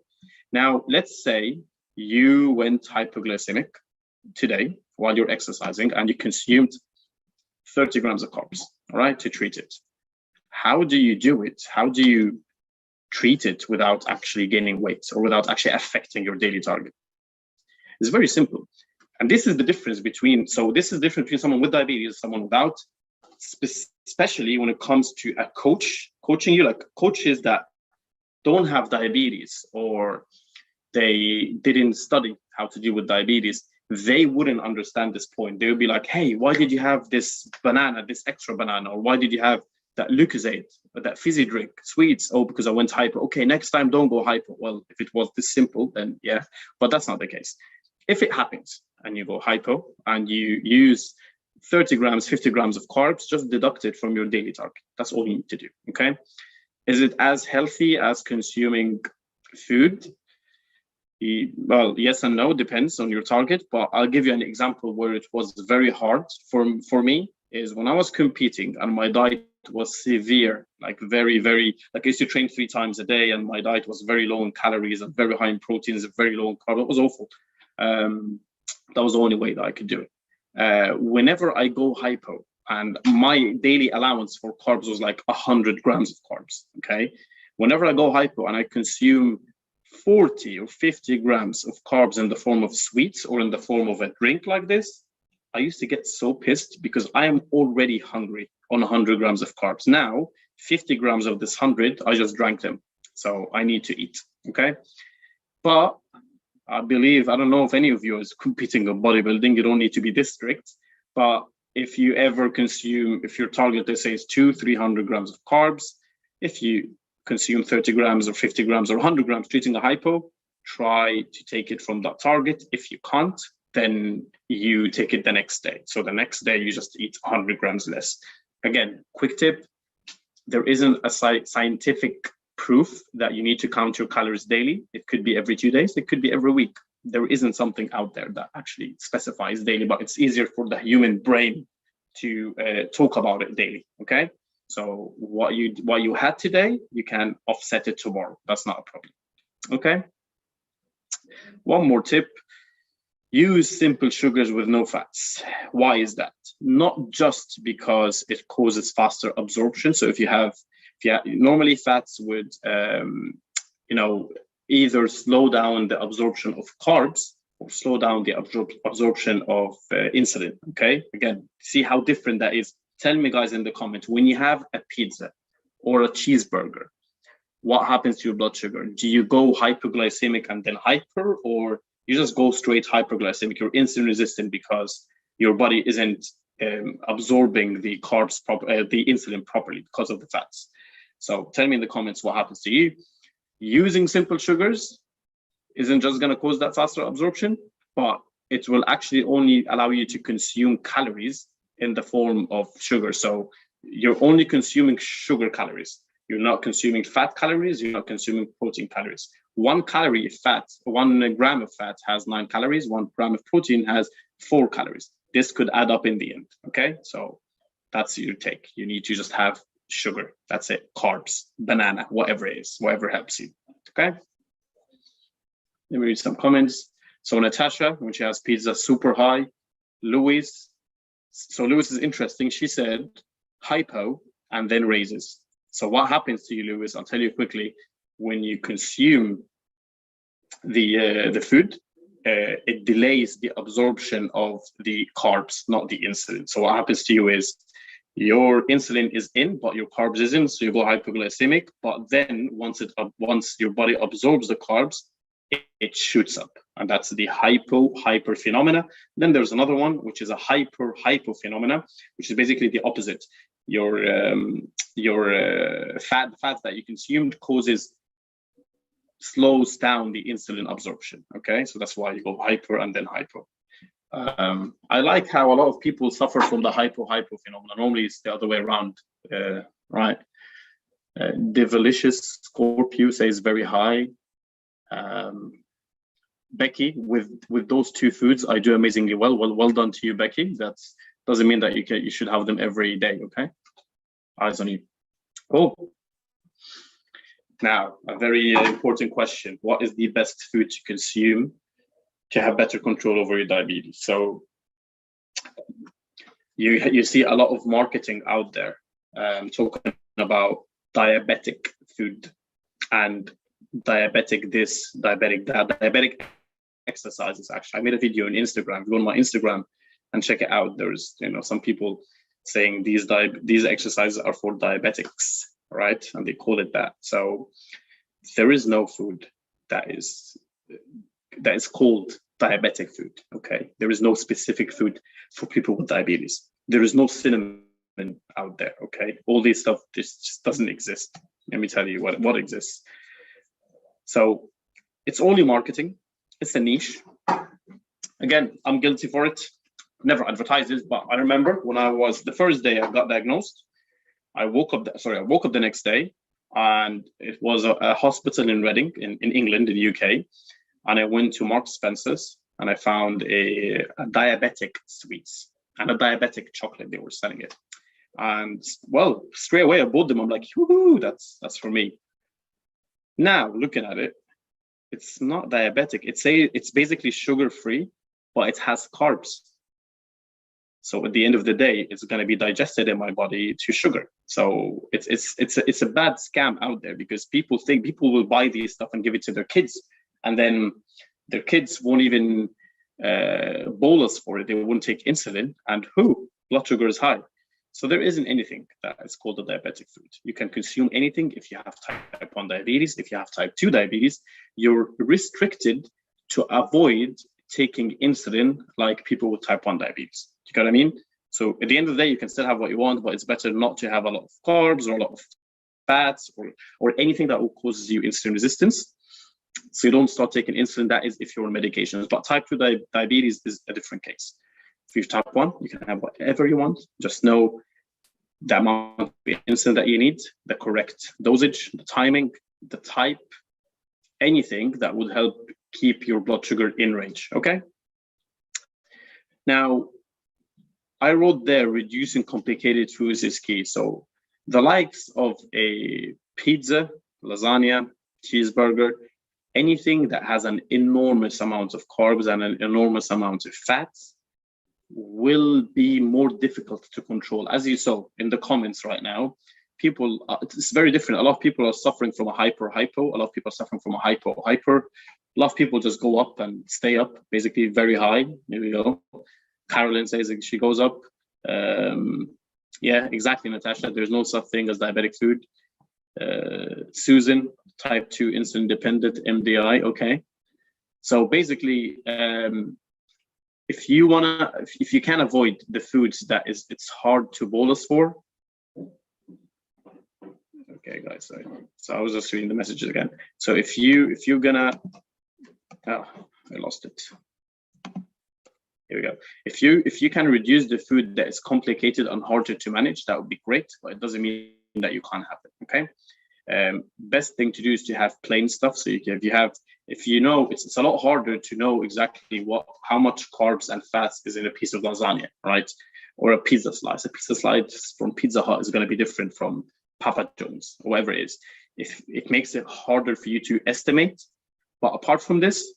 Now, let's say you went hypoglycemic today while you're exercising and you consumed 30 grams of carbs, all right, to treat it. How do you do it? How do you treat it without actually gaining weight or without actually affecting your daily target? It's very simple. And this is the difference between someone with diabetes and someone without, especially when it comes to a coach coaching you, like coaches that don't have diabetes or they didn't study how to deal with diabetes. They wouldn't understand this point. They would be like, hey, why did you have this banana, this extra banana? Or why did you have that Lucozade, or that fizzy drink, sweets? Oh, because I went hypo. Okay, next time don't go hypo. Well, if it was this simple, then yeah, but that's not the case. If it happens and you go hypo and you use 30 grams, 50 grams of carbs, just deduct it from your daily target. That's all you need to do, okay? Is it as healthy as consuming food? Well, yes and no, depends on your target, but I'll give you an example where it was very hard for me is when I was competing and my diet was severe, like very, very, like I used to train 3 times a day and my diet was very low in calories and very high in proteins and very low in carbs. It was awful. That was the only way that I could do it. Whenever I go hypo, and my daily allowance for carbs was like 100 grams of carbs, okay? Whenever I go hypo and I consume 40 or 50 grams of carbs in the form of sweets or in the form of a drink like this, I used to get so pissed because I am already hungry on 100 grams of carbs. Now, 50 grams of this 100, I just drank them. So I need to eat, okay? But I don't know if any of you is competing in bodybuilding, you don't need to be this strict, but if you ever consume, if your target, let's say, is 200-300 grams of carbs, if you consume 30 grams or 50 grams or 100 grams treating a hypo, try to take it from that target. If you can't, then you take it the next day. So the next day you just eat 100 grams less. Again, quick tip, there isn't a scientific proof that you need to count your calories daily. It could be every 2 days, it could be every week. There isn't something out there that actually specifies daily, but it's easier for the human brain to talk about it daily, okay? So what you had today, you can offset it tomorrow. That's not a problem, okay? One more tip, use simple sugars with no fats. Why is that? Not just because it causes faster absorption. So if you have normally fats would, either slow down the absorption of carbs or slow down the absorption of insulin, okay? Again, see how different that is. Tell me, guys, in the comments, when you have a pizza or a cheeseburger, what happens to your blood sugar? Do you go hypoglycemic and then hyper, or you just go straight hyperglycemic? You're insulin resistant because your body isn't absorbing the carbs, the insulin properly because of the fats. So tell me in the comments what happens to you. Using simple sugars isn't just going to cause that faster absorption, but it will actually only allow you to consume calories in the form of sugar. So you're only consuming sugar calories. You're not consuming fat calories. You're not consuming protein calories. 1 calorie of fat, 1 gram of fat has 9 calories, 1 gram of protein has 4 calories. This could add up in the end, okay? So that's your take. You need to just have sugar. That's it. Carbs, banana, whatever it is, whatever helps you, okay? Let me read some comments. So Natasha, when she has pizza super high. Louis, so Louis is interesting. She said hypo and then raises. So what happens to you, Louis? I'll tell you quickly. When you consume the food, it delays the absorption of the carbs, not the insulin. So what happens to you is your insulin is in, but your carbs isn't. So you go hypoglycemic. But then once your body absorbs the carbs, it shoots up, and that's the hyper phenomena. Then there's another one, which is a hypo phenomena, which is basically the opposite. Your fat that you consumed slows down the insulin absorption. Okay, so that's why you go hyper and then hypo. I like how a lot of people suffer from the hypo phenomena. Normally it's the other way around, right? Devilicious Scorpio says very high. Becky, with those 2 foods, I do amazingly well. Well done to you, Becky. That doesn't mean that you should have them every day. Okay, eyes on you. Oh, now a very important question: what is the best food to consume to have better control over your diabetes? So you see a lot of marketing out there talking about diabetic food and diabetic this, diabetic that, diabetic exercises. Actually, I made a video on Instagram. Go on my Instagram and check it out. There's some people saying these exercises are for diabetics, right? And they call it that. So there is no food that is called diabetic food. Okay, there is no specific food for people with diabetes. There is no cinnamon out there. Okay, all this stuff just doesn't exist. Let me tell you what exists. So it's only marketing. It's a niche. Again, I'm guilty for it. Never advertised this, but I remember when the first day I got diagnosed, I woke up the next day, and it was a hospital in Reading in England, in the UK. And I went to Marks Spencer's and I found a diabetic sweets and a diabetic chocolate. They were selling it. And well, straight away I bought them. I'm like, woohoo, that's for me. Now, looking at it, it's not diabetic. It's basically sugar-free, but it has carbs. So at the end of the day, it's going to be digested in my body to sugar. So it's a bad scam out there, because people think people will buy these stuff and give it to their kids, and then their kids won't even bolus for it. They won't take insulin, and blood sugar is high. So there isn't anything that is called a diabetic food. You can consume anything. If you have type 1 diabetes, if you have type 2 diabetes, you're restricted to avoid taking insulin like people with type 1 diabetes. You know what I mean? So at the end of the day, you can still have what you want, but it's better not to have a lot of carbs or a lot of fats or anything that will cause you insulin resistance. So you don't start taking insulin. That is if you're on medications. But type 2 diabetes is a different case. If you're type 1, you can have whatever you want. Just know the amount of insulin that you need, the correct dosage, the timing, the type, anything that would help keep your blood sugar in range, okay? Now, I wrote there, reducing complicated foods is key. So the likes of a pizza, lasagna, cheeseburger, anything that has an enormous amount of carbs and an enormous amount of fats will be more difficult to control. As you saw in the comments right now, people, it's very different. A lot of people are suffering from a hypo. A lot of people are suffering from a hyper. A lot of people just go up and stay up, basically very high. Here we go. Carolyn says she goes up. Yeah, exactly, Natasha. There's no such thing as diabetic food. Susan, type 2 insulin dependent MDI. Okay. So basically, if you can avoid the foods that it's hard to bolus for. Okay, guys. Sorry. So I was just reading the messages again. So if you're gonna, I lost it. Here we go. If you can reduce the food that is complicated and harder to manage, that would be great. But it doesn't mean that you can't have it. Okay. Best thing to do is to have plain stuff. So if you know, it's a lot harder to know exactly how much carbs and fats is in a piece of lasagna, right? Or a pizza slice. A pizza slice from Pizza Hut is going to be different from Papa John's, or whatever it is. If it makes it harder for you to estimate, but apart from this,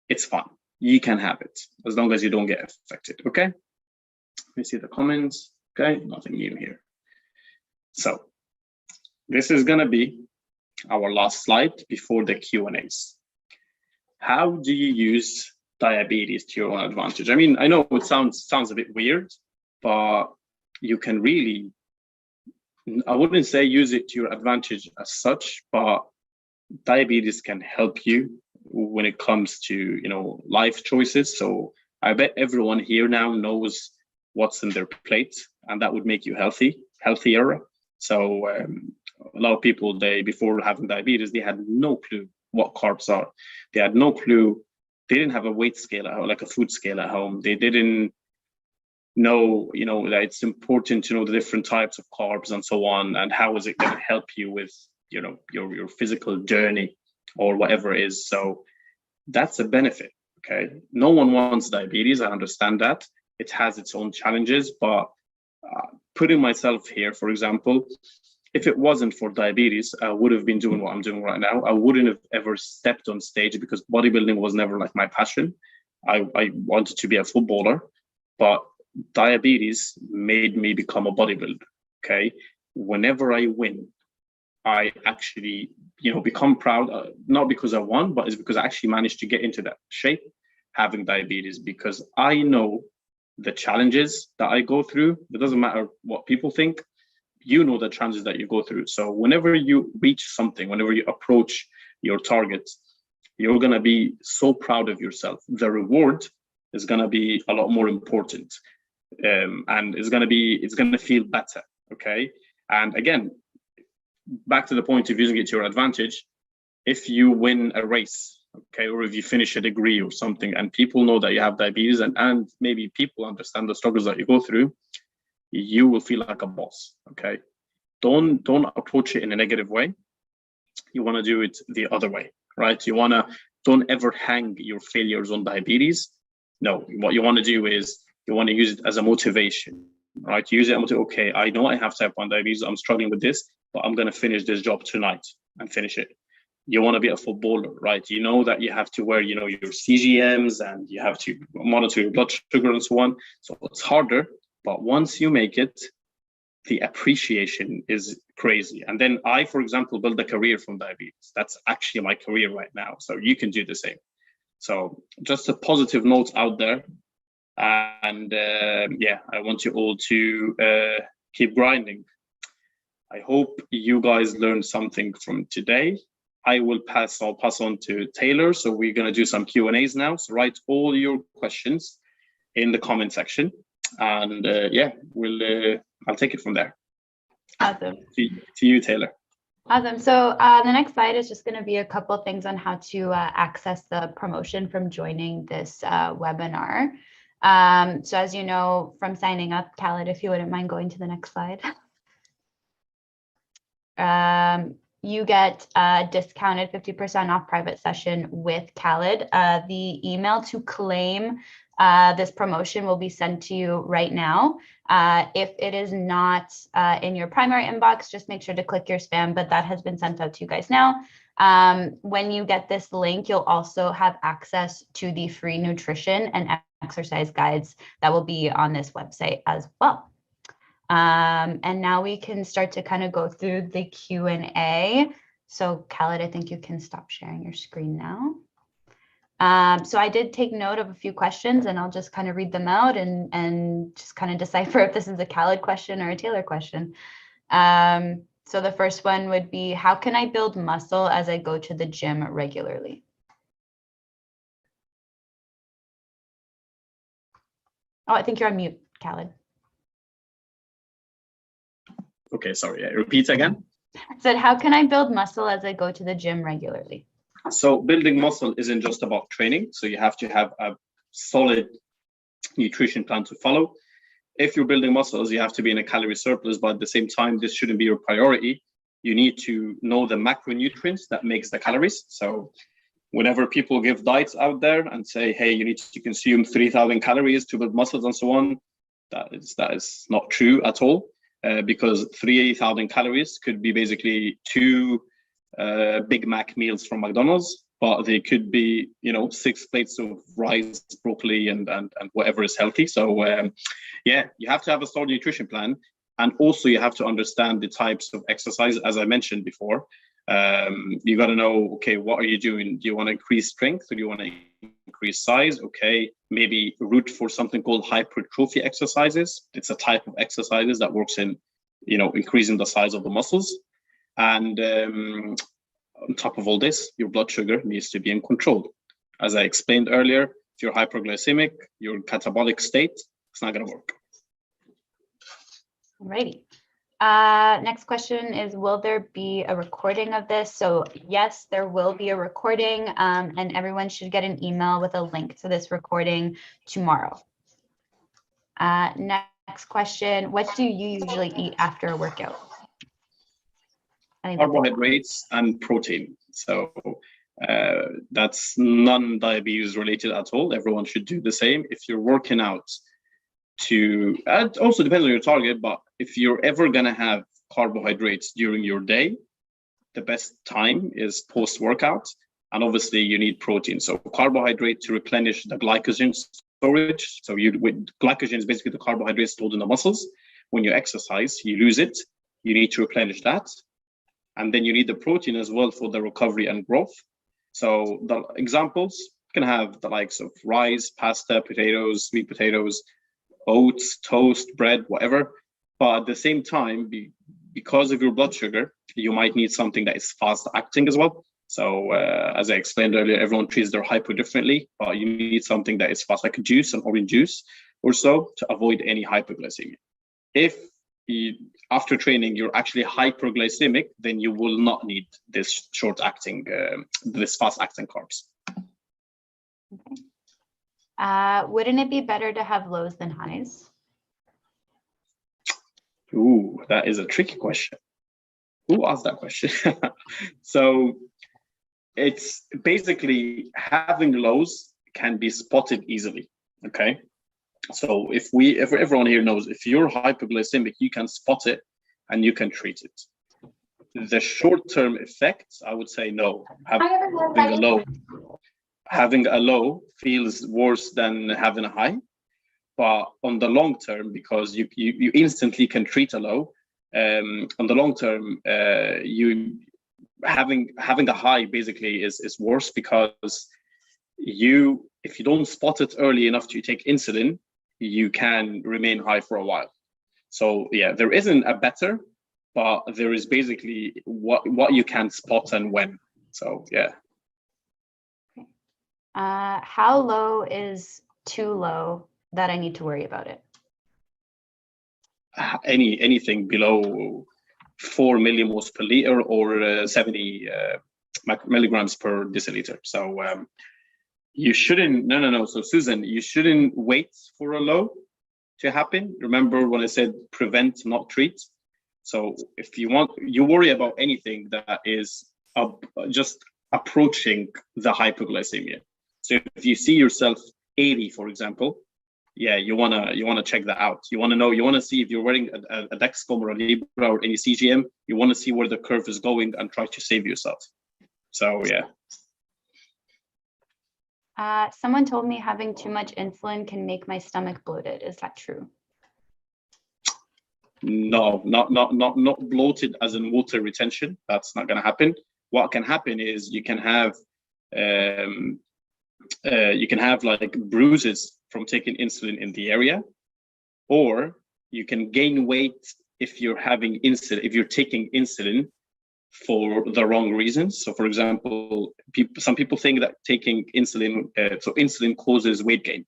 it's fine. You can have it as long as you don't get affected. Okay. Let me see the comments. Okay, nothing new here. So this is going to be our last slide before the Q&As. How do you use diabetes to your own advantage? I mean, I know it sounds a bit weird, but you can really, I wouldn't say use it to your advantage as such, but diabetes can help you when it comes to, life choices. So I bet everyone here now knows what's in their plate, and that would make you healthier. So a lot of people, before having diabetes, they had no clue what carbs are. They had no clue. They didn't have a weight scale at home, like a food scale at home. They didn't know, that it's important to know the different types of carbs and so on, and how is it going to help you with, your physical journey or whatever it is. So that's a benefit. Okay. No one wants diabetes. I understand that. It has its own challenges, but putting myself here, for example, if it wasn't for diabetes, I would have been doing what I'm doing right now. I wouldn't have ever stepped on stage because bodybuilding was never like my passion. I wanted to be a footballer, but diabetes made me become a bodybuilder. Okay. Whenever I win, I actually, become proud, not because I won, but it's because I actually managed to get into that shape having diabetes, because I know the challenges that I go through. It doesn't matter what people think, the challenges that you go through. So whenever you reach something, whenever you approach your targets, you're going to be so proud of yourself. The reward is going to be a lot more important. And it's going to feel better. Okay. And again, back to the point of using it to your advantage, if you win a race, okay, or if you finish a degree or something, and people know that you have diabetes, and maybe people understand the struggles that you go through, you will feel like a boss. Okay. Don't approach it in a negative way. You want to do it the other way, right? Don't ever hang your failures on diabetes. No, what you want to do is you want to use it as a motivation, right? Use it as okay, I know I have type 1 diabetes, I'm struggling with this, but I'm going to finish this job tonight and finish it. You want to be a footballer, right? You know that you have to wear, your CGMs, and you have to monitor your blood sugar and so on. So it's harder, but once you make it, the appreciation is crazy. And then I, for example, built a career from diabetes. That's actually my career right now. So you can do the same. So just a positive note out there. And I want you all to keep grinding. I hope you guys learned something from today. I'll pass on to Taylor. So we're going to do some Q&As now. So write all your questions in the comment section, and I'll take it from there. Awesome. To you, Taylor. Awesome. So the next slide is just going to be a couple of things on how to access the promotion from joining this webinar. So as you know from signing up, Khalid, if you wouldn't mind going to the next slide. You get a discounted 50% off private session with Khalid. The email to claim this promotion will be sent to you right now. If it is not in your primary inbox, just make sure to click your spam, but that has been sent out to you guys now. When you get this link, you'll also have access to the free nutrition and exercise guides that will be on this website as well. And now we can start to kind of go through the Q&A. So Khalid, I think you can stop sharing your screen now. So I did take note of a few questions, and I'll just kind of read them out and just kind of decipher if this is a Khalid question or a Taylor question. So the first one would be, how can I build muscle as I go to the gym regularly? Oh, I think you're on mute, Khalid. Okay, sorry. Repeat again. I said, how can I build muscle as I go to the gym regularly? So building muscle isn't just about training. So you have to have a solid nutrition plan to follow. If you're building muscles, you have to be in a calorie surplus, but at the same time, this shouldn't be your priority. you need to know the macronutrients that makes the calories. So whenever people give diets out there and say, hey, you need to consume 3,000 calories to build muscles and so on, that is not true at all, because 3,000 calories could be basically 2 Big Mac meals from McDonald's, but they could be, 6 plates of rice, broccoli, and whatever is healthy. So yeah, you have to have a solid nutrition plan. And also you have to understand the types of exercise, as I mentioned before. You got to know, okay, what are you doing? Do you want to increase strength, or do you want to increase size? Okay, maybe root for something called hypertrophy exercises. It's a type of exercises that works in, increasing the size of the muscles. And on top of all this, your blood sugar needs to be in control. As I explained earlier, if you're hyperglycemic, your catabolic state, it's not going to work. Alrighty. Next question is, will there be a recording of this? So yes, there will be a recording, and everyone should get an email with a link to this recording tomorrow. Next question, what do you usually eat after a workout? Carbohydrates and protein. So that's non-diabetes related at all. Everyone should do the same. If you're working out, it also depends on your target, but if you're ever going to have carbohydrates during your day, the best time is post-workout. And obviously you need protein. So carbohydrate to replenish the glycogen storage. So glycogen is basically the carbohydrates stored in the muscles. When you exercise, you lose it. You need to replenish that. And then you need the protein as well for the recovery and growth. So the examples can have the likes of rice, pasta, potatoes, sweet potatoes, oats, toast, bread, whatever. But at the same time, because of your blood sugar, you might need something that is fast acting as well. So as I explained earlier, everyone treats their hypo differently, but you need something that is fast, like a juice, an orange juice or so, to avoid any hypoglycemia. If after training you're actually hyperglycemic, then you will not need this short acting, this fast acting carbs. Okay. Wouldn't it be better to have lows than highs? Ooh, that is a tricky question. Who asked that question? So it's basically having lows can be spotted easily. Okay. So if everyone here knows, if you're hypoglycemic, you can spot it and you can treat it. The short-term effects, I would say no. Having a low feels worse than having a high, but on the long term, because you instantly can treat a low, on the long term, you having a high basically is worse, because if you don't spot it early enough to take insulin, you can remain high for a while. So yeah, there isn't a better, but there is basically what you can spot and when. So yeah. How low is too low that I need to worry about it? Anything below 4 millimoles per liter or 70 milligrams per deciliter. So you shouldn't, no. So Susan, you shouldn't wait for a low to happen. Remember when I said prevent, not treat? So if you worry about anything that is just approaching the hypoglycemia. So if you see yourself 80, for example, yeah, you wanna check that out. You wanna see if you're wearing a Dexcom or a Libra or any CGM. You wanna see where the curve is going and try to save yourself. So yeah. Someone told me having too much insulin can make my stomach bloated. Is that true? No, not bloated as in water retention. That's not gonna happen. What can happen is you can have like bruises from taking insulin in the area, or you can gain weight if you're taking insulin for the wrong reasons. So for example, some people think that taking insulin, so insulin causes weight gain.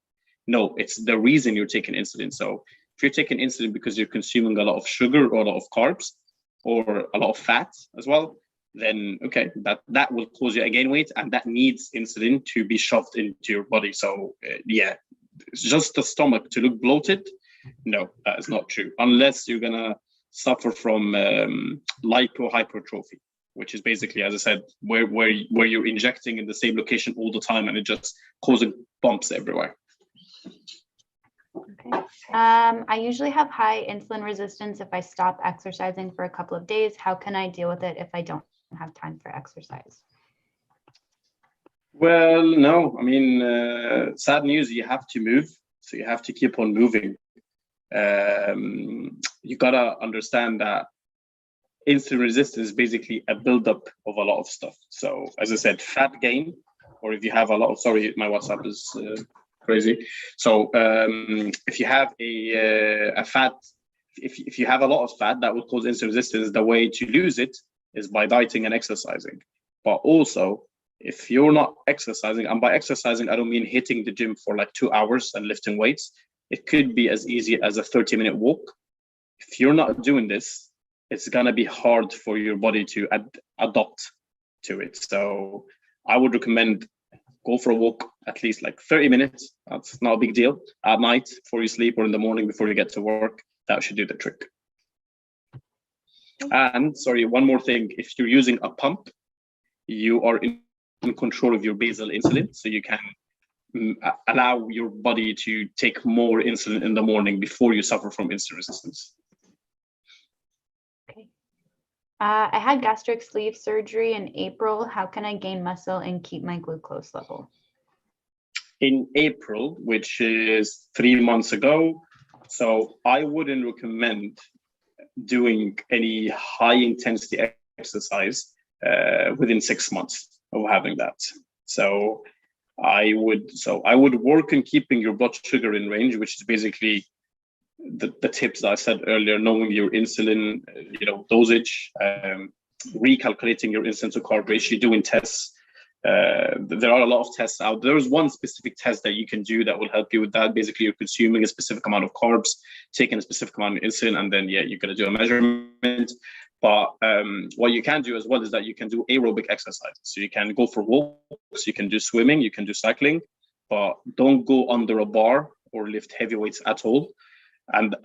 No, it's the reason you're taking insulin. So if you're taking insulin because you're consuming a lot of sugar or a lot of carbs or a lot of fat as well, then okay, that will cause you to gain weight, and that needs insulin to be shoved into your body. So yeah, it's just the stomach to look bloated. No, that is not true, unless you're gonna suffer from lipohypertrophy, which is basically, as I said, where you're injecting in the same location all the time and it just causing bumps everywhere. Okay. I usually have high insulin resistance if I stop exercising for a couple of days. How can I deal with it if I don't have time for exercise? Well, no, I mean, sad news, you have to move. So you have to keep on moving. You gotta understand that insulin resistance is basically a buildup of a lot of stuff. So as I said, fat gain, or if you have a lot of, sorry, my WhatsApp is crazy. So if you have a fat, if you have a lot of fat, that would cause insulin resistance. The way to lose it is by dieting and exercising. But also, if you're not exercising, and by exercising, I don't mean hitting the gym for like 2 hours and lifting weights. It could be as easy as a 30-minute walk. If you're not doing this, it's going to be hard for your body to adapt to it. So I would recommend go for a walk at least like 30 minutes. That's not a big deal. At night before you sleep or in the morning before you get to work. That should do the trick. And sorry, one more thing. If you're using a pump, you are in control of your basal insulin. So you can allow your body to take more insulin in the morning before you suffer from insulin resistance. Okay. I had gastric sleeve surgery in April. How can I gain muscle and keep my glucose level? In April, which is 3 months ago, so I wouldn't recommend doing any high intensity exercise within 6 months of having that. So I would work on keeping your blood sugar in range, which is basically the tips that I said earlier, knowing your insulin, dosage, recalculating your insulin to carb ratio, doing tests. There are a lot of tests out. There's one specific test that you can do that will help you with that. Basically, you're consuming a specific amount of carbs, taking a specific amount of insulin, and then you're going to do a measurement. But what you can do as well is that you can do aerobic exercise. So you can go for walks, you can do swimming, you can do cycling, but don't go under a bar or lift heavy weights at all. And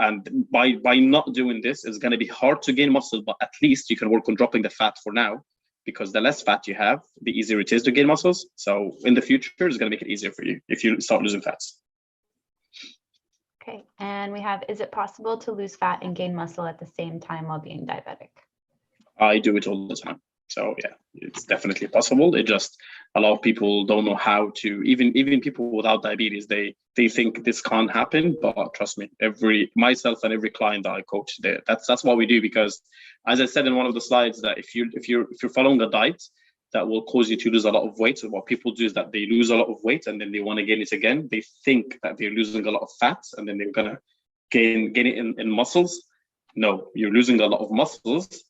by not doing this, it's going to be hard to gain muscle, but at least you can work on dropping the fat for now, because the less fat you have, the easier it is to gain muscles. So in the future, it's going to make it easier for you if you start losing fats. Okay, and we have, is it possible to lose fat and gain muscle at the same time while being diabetic? I do it all the time. So yeah, it's definitely possible. It just, a lot of people don't know how to, even people without diabetes, they think this can't happen, but trust me, myself and every client that I coach, that's what we do. Because as I said in one of the slides, that if you're following a diet that will cause you to lose a lot of weight, so what people do is that they lose a lot of weight and then they want to gain it again. They think that they're losing a lot of fat and then they're gonna gain it in muscles. No, you're losing a lot of muscles,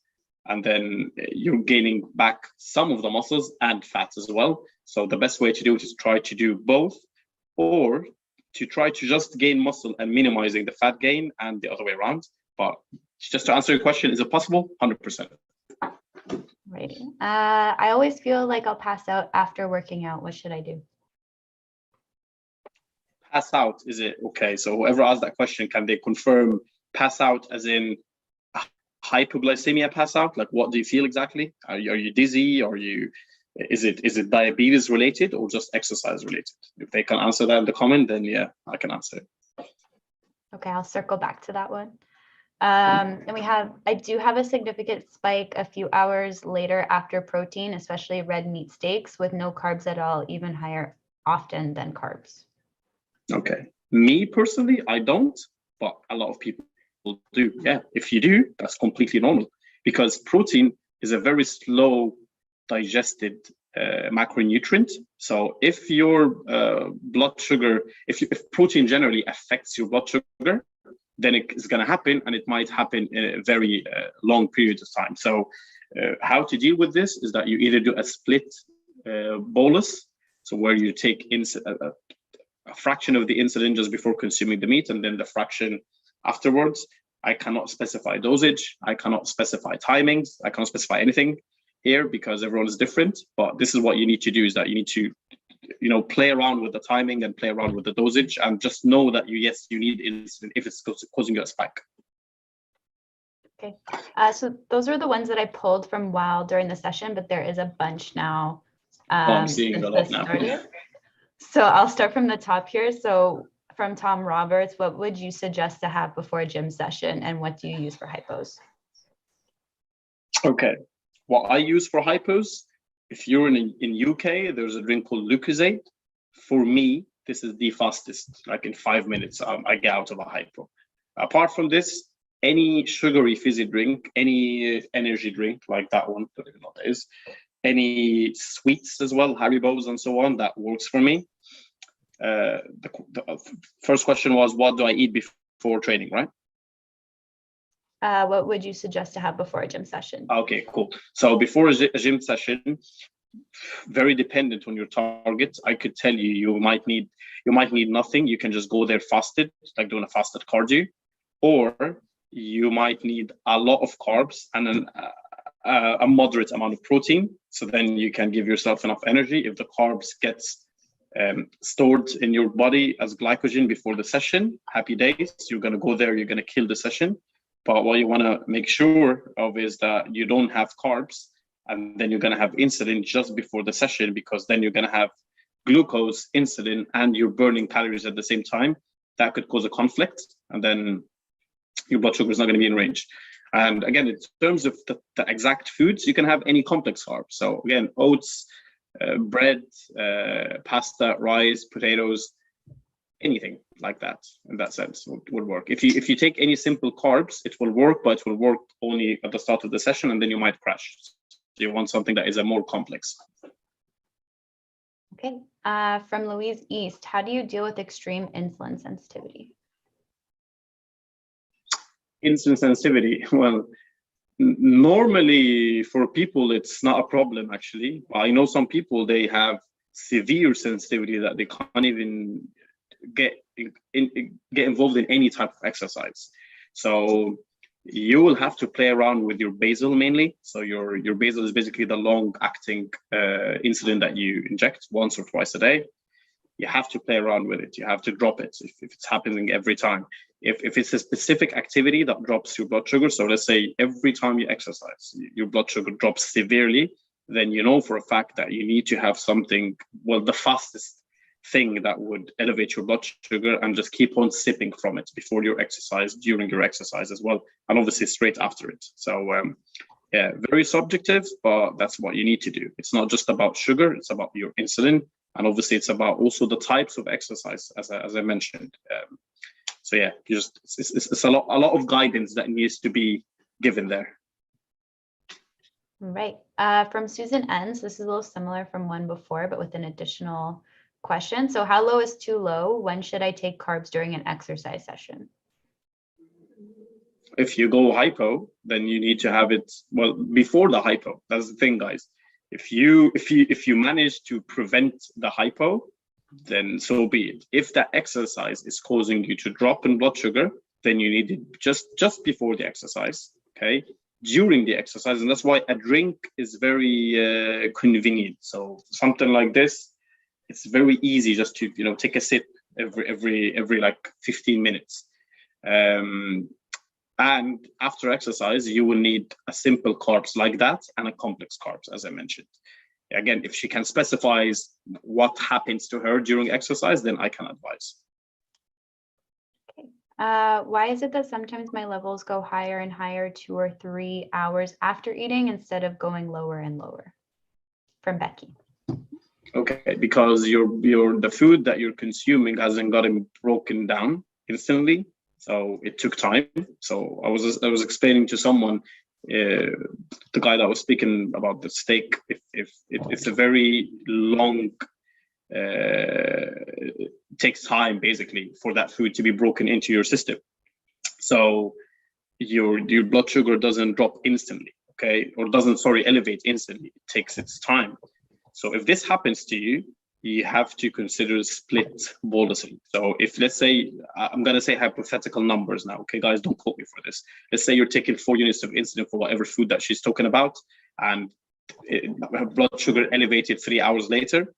and then you're gaining back some of the muscles and fats as well. So the best way to do it is try to do both, or to try to just gain muscle and minimizing the fat gain, and the other way around. But just to answer your question, is it possible? 100%. Right. I always feel like I'll pass out after working out. What should I do? Pass out, is it? Okay, so whoever asked that question, can they confirm pass out as in hypoglycemia pass out? Like, what do you feel exactly? Are you dizzy? Is it diabetes related or just exercise related? If they can answer that in the comment, then yeah, I can answer it. Okay, I'll circle back to that one. And I do have a significant spike a few hours later after protein, especially red meat steaks, with no carbs at all, even higher often than carbs. Okay, me personally, I don't, but a lot of people do. Yeah, if you do, that's completely normal, because protein is a very slow digested macronutrient. So if your blood sugar, if protein generally affects your blood sugar, then it's going to happen, and it might happen in a very long period of time. So how to deal with this is that you either do a split bolus, so where you take a fraction of the insulin just before consuming the meat, and then the fraction afterwards. I cannot specify dosage. I cannot specify timings. I cannot specify anything here because everyone is different. But this is what you need to do, is that you need to, play around with the timing and play around with the dosage, and just know that you need insulin if it's causing you a spike. Okay, so those are the ones that I pulled from while during the session, but there is a bunch now. I'm seeing since a lot this now. started. So I'll start from the top here. So from Tom Roberts, what would you suggest to have before a gym session, and what do you use for hypos? Okay, what I use for hypos, if you're in UK, there's a drink called Lucozade. For me, this is the fastest. Like in 5 minutes, I get out of a hypo. Apart from this, any sugary fizzy drink, any energy drink like that one, don't even know what that is, any sweets as well, Haribos and so on, that works for me. The first question was, what do I eat before training, right? What would you suggest to have before a gym session? Okay, cool. So before a gym session, very dependent on your target. I could tell you, you might need nothing. You can just go there fasted, like doing a fasted cardio, or you might need a lot of carbs and then a moderate amount of protein. So then you can give yourself enough energy. If the carbs gets stored in your body as glycogen before the session, happy days. You're going to go there, you're going to kill the session. But what you want to make sure of is that you don't have carbs, and then you're going to have insulin just before the session, because then you're going to have glucose, insulin, and you're burning calories at the same time. That could cause a conflict, and then your blood sugar is not going to be in range. And again, in terms of the exact foods, you can have any complex carbs. So again, oats, bread, pasta, rice, potatoes, anything like that in that sense would work. If you take any simple carbs, it will work, but it will work only at the start of the session, and then you might crash. So you want something that is a more complex. Okay, from Louise East, how do you deal with extreme insulin sensitivity? Insulin sensitivity, well, normally for people it's not a problem actually. I know some people, they have severe sensitivity that they can't even get involved in any type of exercise. So you will have to play around with your basal mainly. So your basal is basically the long acting insulin that you inject once or twice a day. You have to play around with it. You have to drop it if it's happening every time. If it's a specific activity that drops your blood sugar, so let's say every time you exercise, your blood sugar drops severely, then you know for a fact that you need to have something, well, the fastest thing that would elevate your blood sugar, and just keep on sipping from it before your exercise, during your exercise as well, and obviously straight after it. So yeah, very subjective, but that's what you need to do. It's not just about sugar, it's about your insulin, and obviously it's about also the types of exercise, as I mentioned. So yeah, it's a lot of guidance that needs to be given there. Right. From Susan Enns, this is a little similar from one before, but with an additional question. So how low is too low? When should I take carbs during an exercise session? If you go hypo, then you need to have it, well, before the hypo. That's the thing, guys. If you manage to prevent the hypo, then so be it. If that exercise is causing you to drop in blood sugar, then you need it just before the exercise, okay? During the exercise, and that's why a drink is very convenient. So something like this, it's very easy just to take a sip every like 15 minutes. And after exercise, you will need a simple carbs like that and a complex carbs, as I mentioned. Again, if she can specify what happens to her during exercise, then I can advise. Okay. Why is it that sometimes my levels go higher and higher 2 or 3 hours after eating instead of going lower and lower? From Becky. Okay, because the food that you're consuming hasn't gotten broken down instantly. So it took time. So I was explaining to someone, the guy that was speaking about the steak, if it's a very long, it takes time basically for that food to be broken into your system. So your blood sugar doesn't drop instantly, okay, or doesn't elevate instantly. It takes its time. So if this happens to you, you have to consider split bolusing. So if, let's say, I'm going to say hypothetical numbers now, okay, guys, don't quote me for this. Let's say you're taking 4 units of insulin for whatever food that she's talking about, and her blood sugar elevated 3 hours later.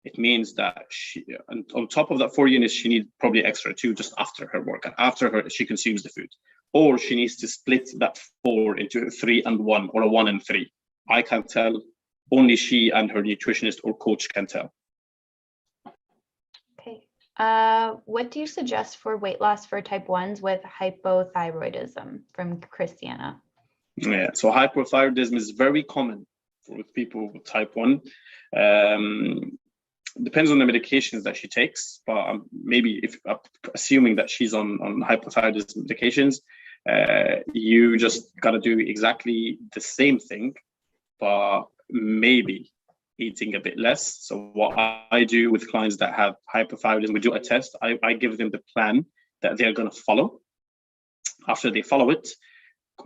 It means that she, on top of that 4 units, she needs probably extra 2 just after her workout, after she consumes the food. or she needs to split that 4 into a 3 and 1 or a 1 and 3. I can't tell. Only she and her nutritionist or coach can tell. Okay. What do you suggest for weight loss for type 1s with hypothyroidism? From Christiana. Yeah, so hypothyroidism is very common with people with type 1. Depends on the medications that she takes, but maybe if assuming that she's on hypothyroidism medications, you just got to do exactly the same thing, but maybe eating a bit less. So what I do with clients that have hypothyroidism, we do a test. I give them the plan that they're going to follow. After they follow it,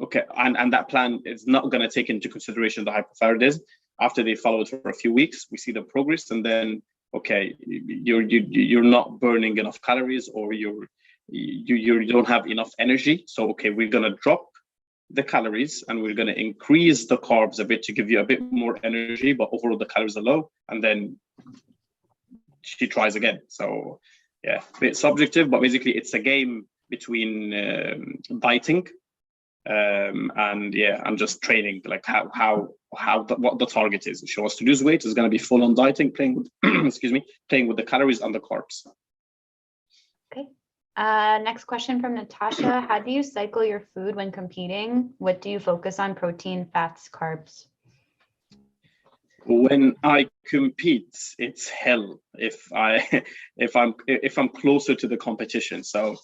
okay, and that plan is not going to take into consideration the hypothyroidism. After they follow it for a few weeks, we see the progress, and then okay, you're not burning enough calories, or you don't have enough energy. So okay, we're going to drop the calories and we're going to increase the carbs a bit to give you a bit more energy, but overall the calories are low, and then she tries again. So yeah, a bit subjective, but basically it's a game between dieting and yeah, and just training, like what the target is. If she wants to lose weight, it's going to be full on dieting, playing with playing with the calories and the carbs. Okay. Next question from Natasha. How do you cycle your food when competing? What do you focus on? Protein, fats, carbs? When I compete, it's hell if I'm closer to the competition. So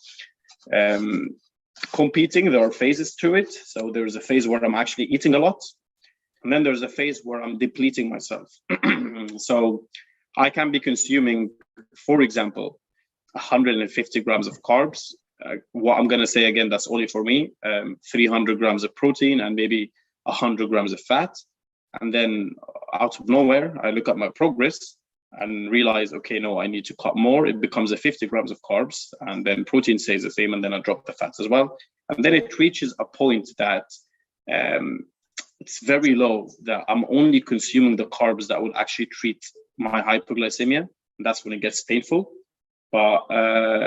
competing, there are phases to it. So there's a phase where I'm actually eating a lot, and then there's a phase where I'm depleting myself. So I can be consuming, for example, 150 grams of carbs. What I'm going to say again, that's only for me, 300 grams of protein and maybe 100 grams of fat. And then out of nowhere, I look at my progress and realize, okay, no, I need to cut more. It becomes a 50 grams of carbs, and then protein stays the same, and then I drop the fats as well. And then it reaches a point that it's very low, that I'm only consuming the carbs that would actually treat my hypoglycemia. And that's when it gets painful. But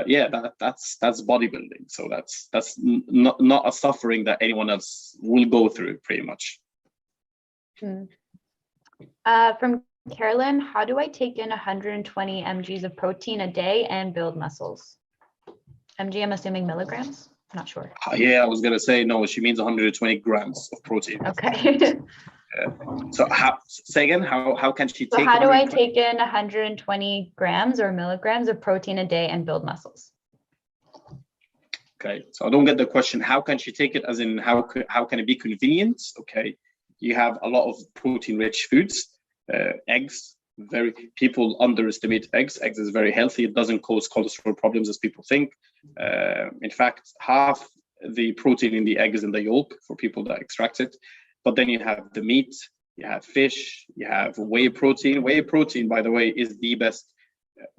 yeah, that's bodybuilding. So that's not a suffering that anyone else will go through, pretty much. From Carolyn, how do I take in 120 mgs of protein a day and build muscles? Mg, I'm assuming milligrams? I'm not sure. Yeah, I was going to say, no, she means 120 grams of protein. Okay. So say again, how can she take? So how do I take in 120 grams or milligrams of protein a day and build muscles? Okay, so I don't get the question. How can she take it? As in, how can it be convenient? Okay, you have a lot of protein-rich foods. Eggs, people underestimate eggs. Eggs is very healthy. It doesn't cause cholesterol problems as people think. In fact, half the protein in the egg is in the yolk for people that extract it. But then you have the meat, you have fish, you have whey protein. Whey protein, by the way, is the best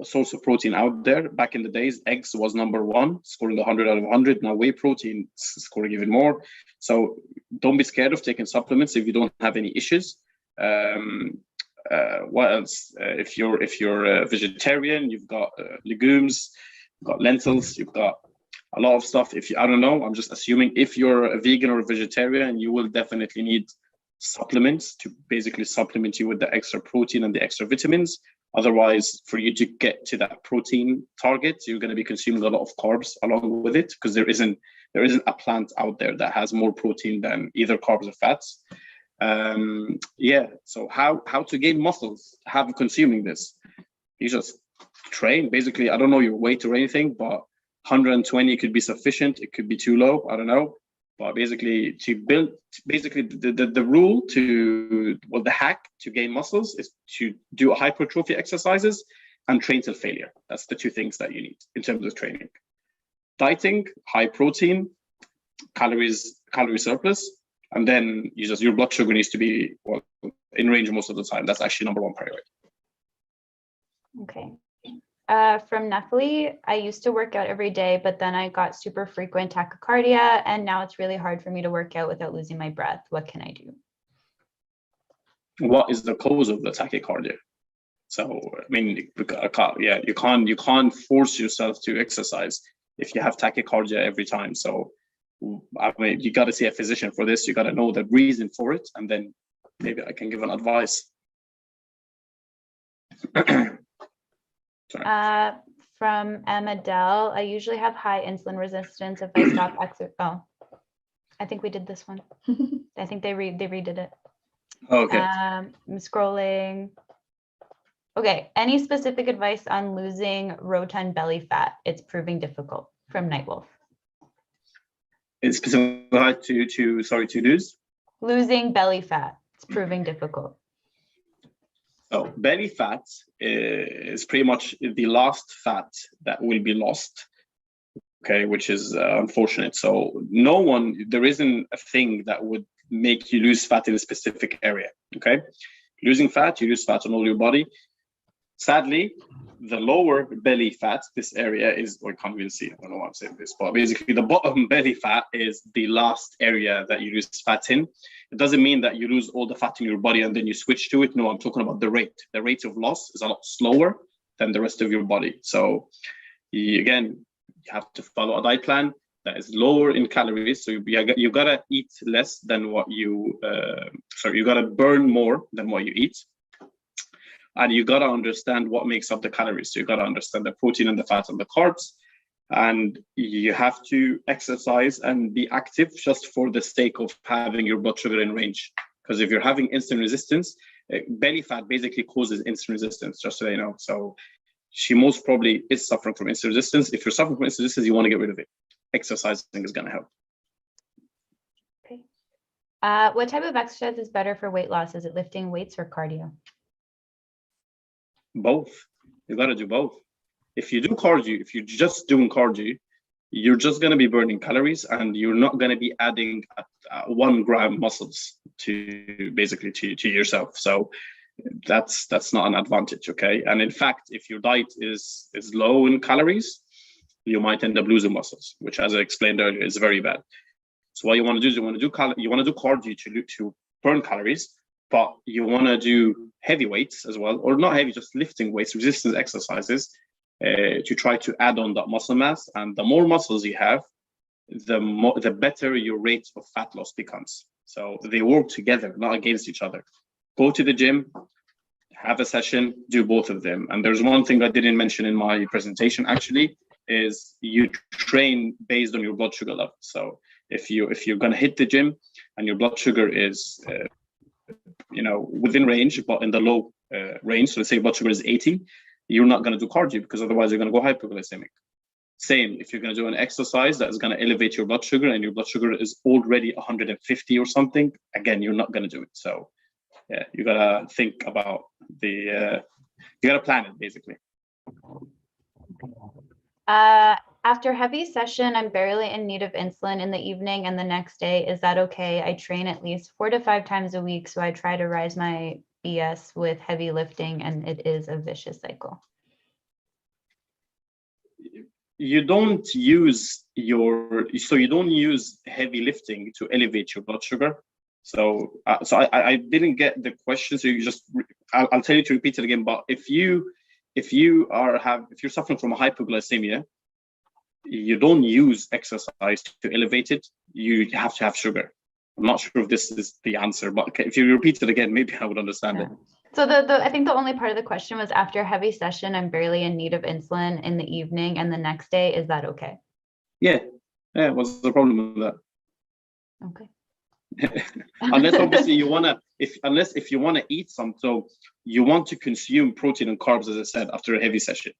source of protein out there. Back in the days, eggs was #1, scoring 100 out of 100. Now whey protein is scoring even more. So don't be scared of taking supplements if you don't have any issues. What else? If you're a vegetarian, you've got legumes, you've got lentils, you've got a lot of stuff. I don't know, I'm just assuming if you're a vegan or a vegetarian, you will definitely need supplements to basically supplement you with the extra protein and the extra vitamins. Otherwise, for you to get to that protein target, you're going to be consuming a lot of carbs along with it, because there isn't a plant out there that has more protein than either carbs or fats. Yeah, so how to gain muscles? How consuming this? You just train. Basically, I don't know your weight or anything, but 120 could be sufficient. It could be too low. I don't know. But basically, the rule the hack to gain muscles is to do hypertrophy exercises and train till failure. That's the two things that you need in terms of training. Dieting, high protein, calorie surplus, and then your blood sugar needs to be in range most of the time. That's actually #1 priority. Okay. From Nepali, I used to work out every day, but then I got super frequent tachycardia, and now it's really hard for me to work out without losing my breath. What can I do? What is the cause of the tachycardia? So, I mean, you can't force yourself to exercise if you have tachycardia every time. So I mean, you got to see a physician for this. You got to know the reason for it, and then maybe I can give an advice. Sorry. From Emma Dell, I usually have high insulin resistance if I stop Oh, I think we did this one. I think they redid it. Okay. I'm scrolling. Okay, any specific advice on losing rotund belly fat? It's proving difficult, from Nightwolf. It's specific to lose? Losing belly fat, it's proving difficult. So belly fat is pretty much the last fat that will be lost, okay, which is unfortunate. So there isn't a thing that would make you lose fat in a specific area, okay? Losing fat, you lose fat on all your body. Sadly, the lower belly fat, this area is, I can't really see, I don't know why I'm saying this, but basically the bottom belly fat is the last area that you lose fat in. It doesn't mean that you lose all the fat in your body and then you switch to it. No, I'm talking about the rate. The rate of loss is a lot slower than the rest of your body. So again, you have to follow a diet plan that is lower in calories. So you gotta eat less than what you, you gotta burn more than what you eat. And you got to understand what makes up the calories. So you got to understand the protein and the fat and the carbs. And you have to exercise and be active just for the sake of having your blood sugar in range. Because if you're having insulin resistance, belly fat basically causes insulin resistance, just so you know. So she most probably is suffering from insulin resistance. If you're suffering from insulin resistance, you want to get rid of it. Exercising is going to help. Okay. What type of exercise is better for weight loss? Is it lifting weights or cardio? Both. You got to do both. If you do cardio, if you're just doing cardio, you're just going to be burning calories and you're not going to be adding 1 gram muscles to basically to yourself. So that's not an advantage, okay? And in fact, if your diet is low in calories, you might end up losing muscles, which, as I explained earlier, is very bad. So what you want to do is you want to do cardio to burn calories. But you want to do heavy weights as well, or not heavy, just lifting weights, resistance exercises, to try to add on that muscle mass. And the more muscles you have, the better your rate of fat loss becomes. So they work together, not against each other. Go to the gym, have a session, do both of them. And there's one thing I didn't mention in my presentation, actually, is you train based on your blood sugar level. So if you're going to hit the gym and your blood sugar is within range, but in the low range, so let's say blood sugar is 80, you're not going to do cardio because otherwise you're going to go hypoglycemic. Same, if you're going to do an exercise that is going to elevate your blood sugar and your blood sugar is already 150 or something, again, you're not going to do it. So yeah, you got to think about you got to plan it basically. After heavy session, I'm barely in need of insulin in the evening and the next day. Is that okay? I train at least 4 to 5 times a week, so I try to rise my BS with heavy lifting, and it is a vicious cycle. You don't use heavy lifting to elevate your blood sugar. So I didn't get the question. So I'll tell you to repeat it again. But if you're suffering from a hypoglycemia, you don't use exercise to elevate it. You have to have sugar. I'm not sure if this is the answer, but if you repeat it again, maybe I would understand it. So I think the only part of the question was, after a heavy session, I'm barely in need of insulin in the evening and the next day. Is that okay? Yeah. What's the problem with that? Okay. Unless obviously you wanna, if you wanna eat some, so you want to consume protein and carbs, as I said, after a heavy session.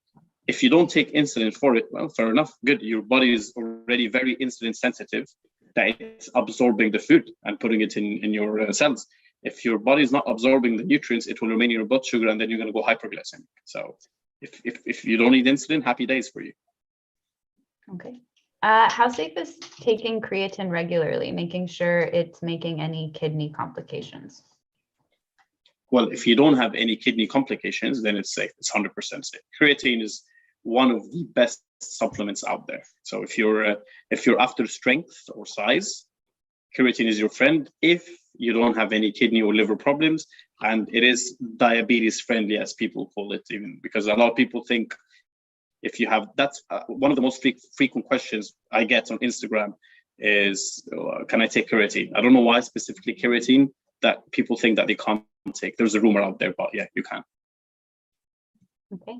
If you don't take insulin for it, well, fair enough, good. Your body is already very insulin sensitive, that it's absorbing the food and putting it in your cells. If your body is not absorbing the nutrients, it will remain in your blood sugar, and then you're going to go hyperglycemic. So if you don't need insulin, happy days for you. Okay. How safe is taking creatine regularly, making sure it's making any kidney complications? Well, if you don't have any kidney complications, then it's safe. It's 100% safe. Creatine is one of the best supplements out there. So if you're after strength or size, creatine is your friend. If you don't have any kidney or liver problems, and it is diabetes friendly, as people call it, even because a lot of people think if you have, that's one of the most frequent questions I get on Instagram. is, can I take creatine? I don't know why specifically creatine that people think that they can't take. There's a rumor out there, but yeah, you can. Okay.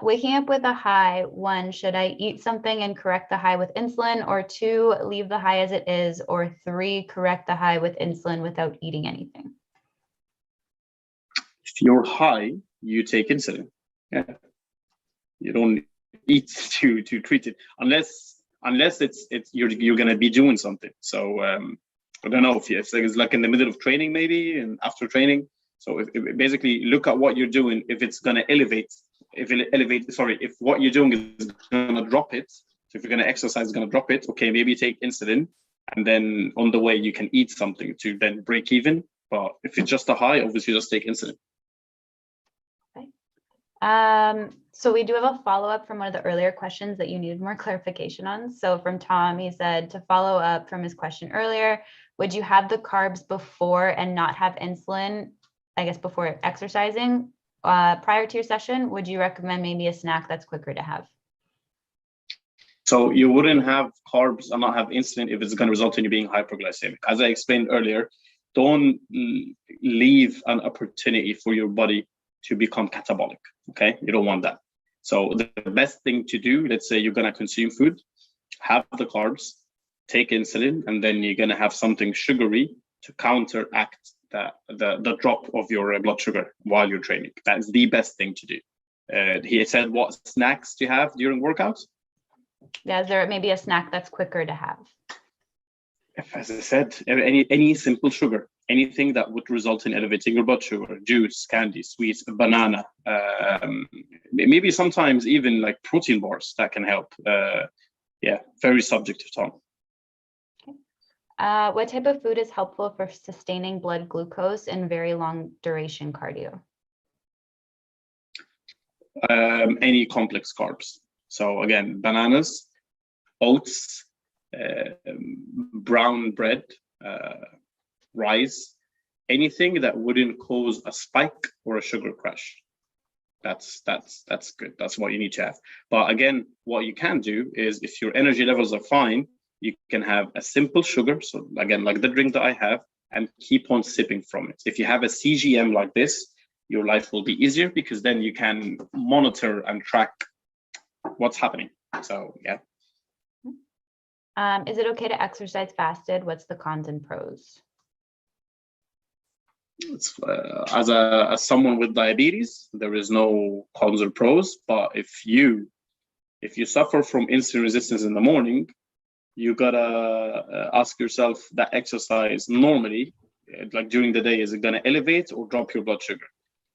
Waking up with a high, 1, should I eat something and correct the high with insulin, or 2, leave the high as it is, or 3, correct the high with insulin without eating anything? If you're high, you take insulin. Yeah. You don't eat to treat it unless it's you're gonna be doing something. So I don't know if it's like in the middle of training maybe and after training. So if basically look at what you're doing. If it's gonna elevate, if what you're doing is gonna drop it. So if you're gonna exercise, it's gonna drop it. Okay, maybe take insulin, and then on the way you can eat something to then break even. But if it's just a high, obviously just take insulin. So we do have a follow-up from one of the earlier questions that you needed more clarification on. So from Tom, he said, to follow up from his question earlier, would you have the carbs before and not have insulin, I guess, before exercising prior to your session? Would you recommend maybe a snack that's quicker to have? So you wouldn't have carbs and not have insulin if it's going to result in you being hypoglycemic. As I explained earlier, don't leave an opportunity for your body to become catabolic. Okay, you don't want that. So the best thing to do, let's say you're going to consume food, have the carbs, take insulin, and then you're going to have something sugary to counteract the drop of your blood sugar while you're training. That's the best thing to do. He said, what snacks do you have during workouts? Yeah, is there maybe a snack that's quicker to have? As I said, any simple sugar, anything that would result in elevating your blood sugar, juice, candy, sweets, banana, maybe sometimes even like protein bars that can help. Yeah, very subjective, Tom. Okay. What type of food is helpful for sustaining blood glucose in very long duration cardio? Any complex carbs. So again, bananas, oats, brown bread, rice, anything that wouldn't cause a spike or a sugar crash. That's good. That's what you need to have. But again, what you can do is if your energy levels are fine, you can have a simple sugar. So again, like the drink that I have, and keep on sipping from it. If you have a CGM like this, your life will be easier because then you can monitor and track what's happening. So yeah. Is it okay to exercise fasted? What's the cons and pros? It's, as someone with diabetes, there is no cons or pros. But if you suffer from insulin resistance in the morning, you gotta ask yourself that exercise normally, like during the day, is it gonna elevate or drop your blood sugar?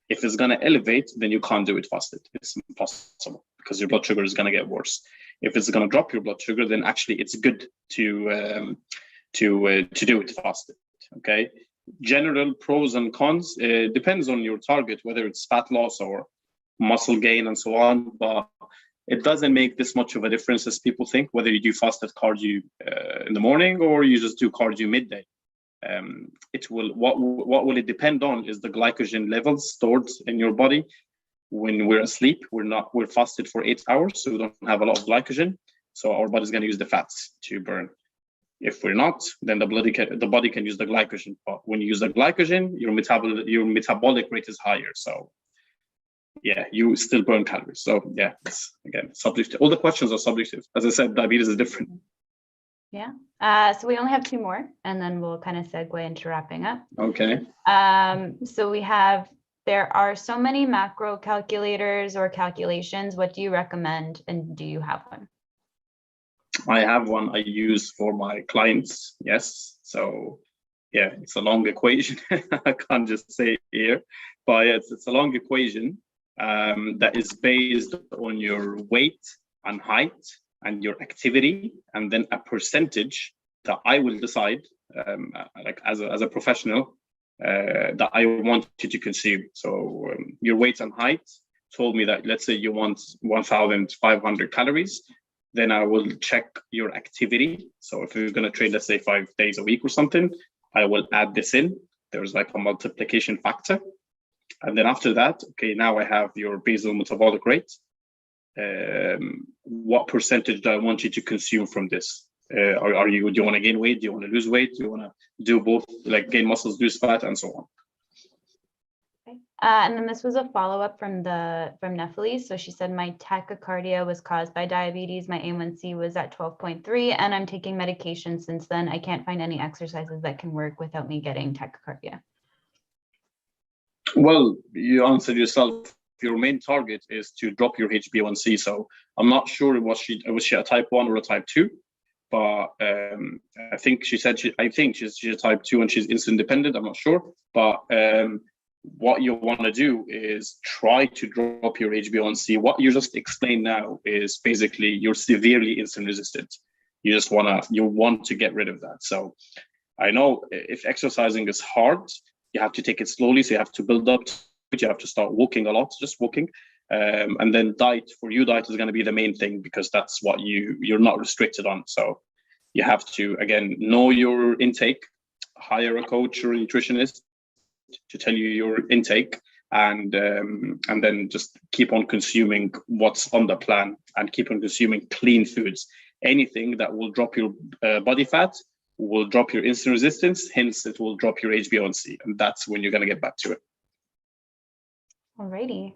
If it's gonna elevate, then you can't do it fasted. It's impossible because your blood sugar is gonna get worse. If it's going to drop your blood sugar, then actually it's good to do it fasted. Okay. General pros and cons depends on your target, whether it's fat loss or muscle gain and so on. But it doesn't make this much of a difference as people think. Whether you do fasted cardio in the morning or you just do cardio midday, it will. What will it depend on is the glycogen levels stored in your body. When we're asleep, we're fasted for 8 hours, so we don't have a lot of glycogen. So our body's going to use the fats to burn. If we're not, then the body can use the glycogen. But when you use the glycogen, your metabolic rate is higher. So yeah, you still burn calories. So yeah, it's again subjective. All the questions are subjective. As I said, diabetes is different. Yeah. So we only have 2 more, and then we'll kind of segue into wrapping up. Okay. So we have. There are so many macro calculators or calculations. What do you recommend, and do you have one? I have one I use for my clients. Yes. So yeah, it's a long equation. I can't just say it here, but it's a long equation that is based on your weight and height and your activity, and then a percentage that I will decide, like as a professional, that I want you to consume. So your weight and height told me that, let's say you want 1,500 calories, then I will check your activity. So if you're going to train, let's say 5 days a week or something, I will add this in. There's like a multiplication factor. And then after that, okay, now I have your basal metabolic rate. What percentage do I want you to consume from this? Do you want to gain weight? Do you want to lose weight? Do you want to do both, like gain muscles, lose fat, and so on? And then this was a follow-up from Nepali. So she said, my tachycardia was caused by diabetes. My A1C was at 12.3, and I'm taking medication since then. I can't find any exercises that can work without me getting tachycardia. Well, you answered yourself. Your main target is to drop your HbA1c. So I'm not sure was she a type 1 or a type 2, but I think she said she's a type 2 and she's insulin dependent. I'm not sure, but what you want to do is try to drop your HbA1c. What you just explained now is basically you're severely insulin resistant. You want to get rid of that. So I know if exercising is hard, you have to take it slowly. So you have to build up to it. You have to start walking a lot, just walking. And then diet is going to be the main thing, because that's what you're not restricted on. So you have to, again, know your intake, hire a coach or a nutritionist to tell you your intake, and then just keep on consuming what's on the plan and keep on consuming clean foods. Anything that will drop your body fat will drop your insulin resistance, hence it will drop your HbA1c, and that's when you're going to get back to it. Alrighty.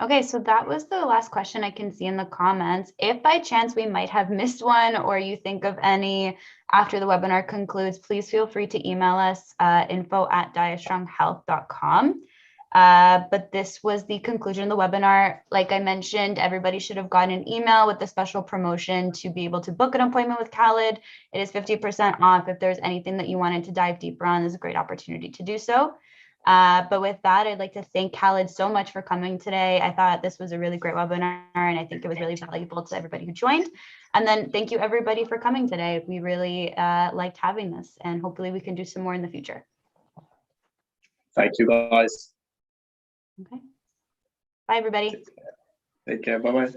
Okay, so that was the last question I can see in the comments. If by chance we might have missed one, or you think of any after the webinar concludes, please feel free to email us info@diastronghealth.com. But this was the conclusion of the webinar. Like I mentioned, everybody should have gotten an email with the special promotion to be able to book an appointment with Khalid. It is 50% off. If there's anything that you wanted to dive deeper on, there's a great opportunity to do so. But with that, I'd like to thank Khalid so much for coming today. I thought this was a really great webinar, and I think it was really valuable to everybody who joined. And then thank you everybody for coming today. We really liked having this, and hopefully we can do some more in the future. Thank you, guys. Okay. Bye, everybody. Take care. Bye-bye.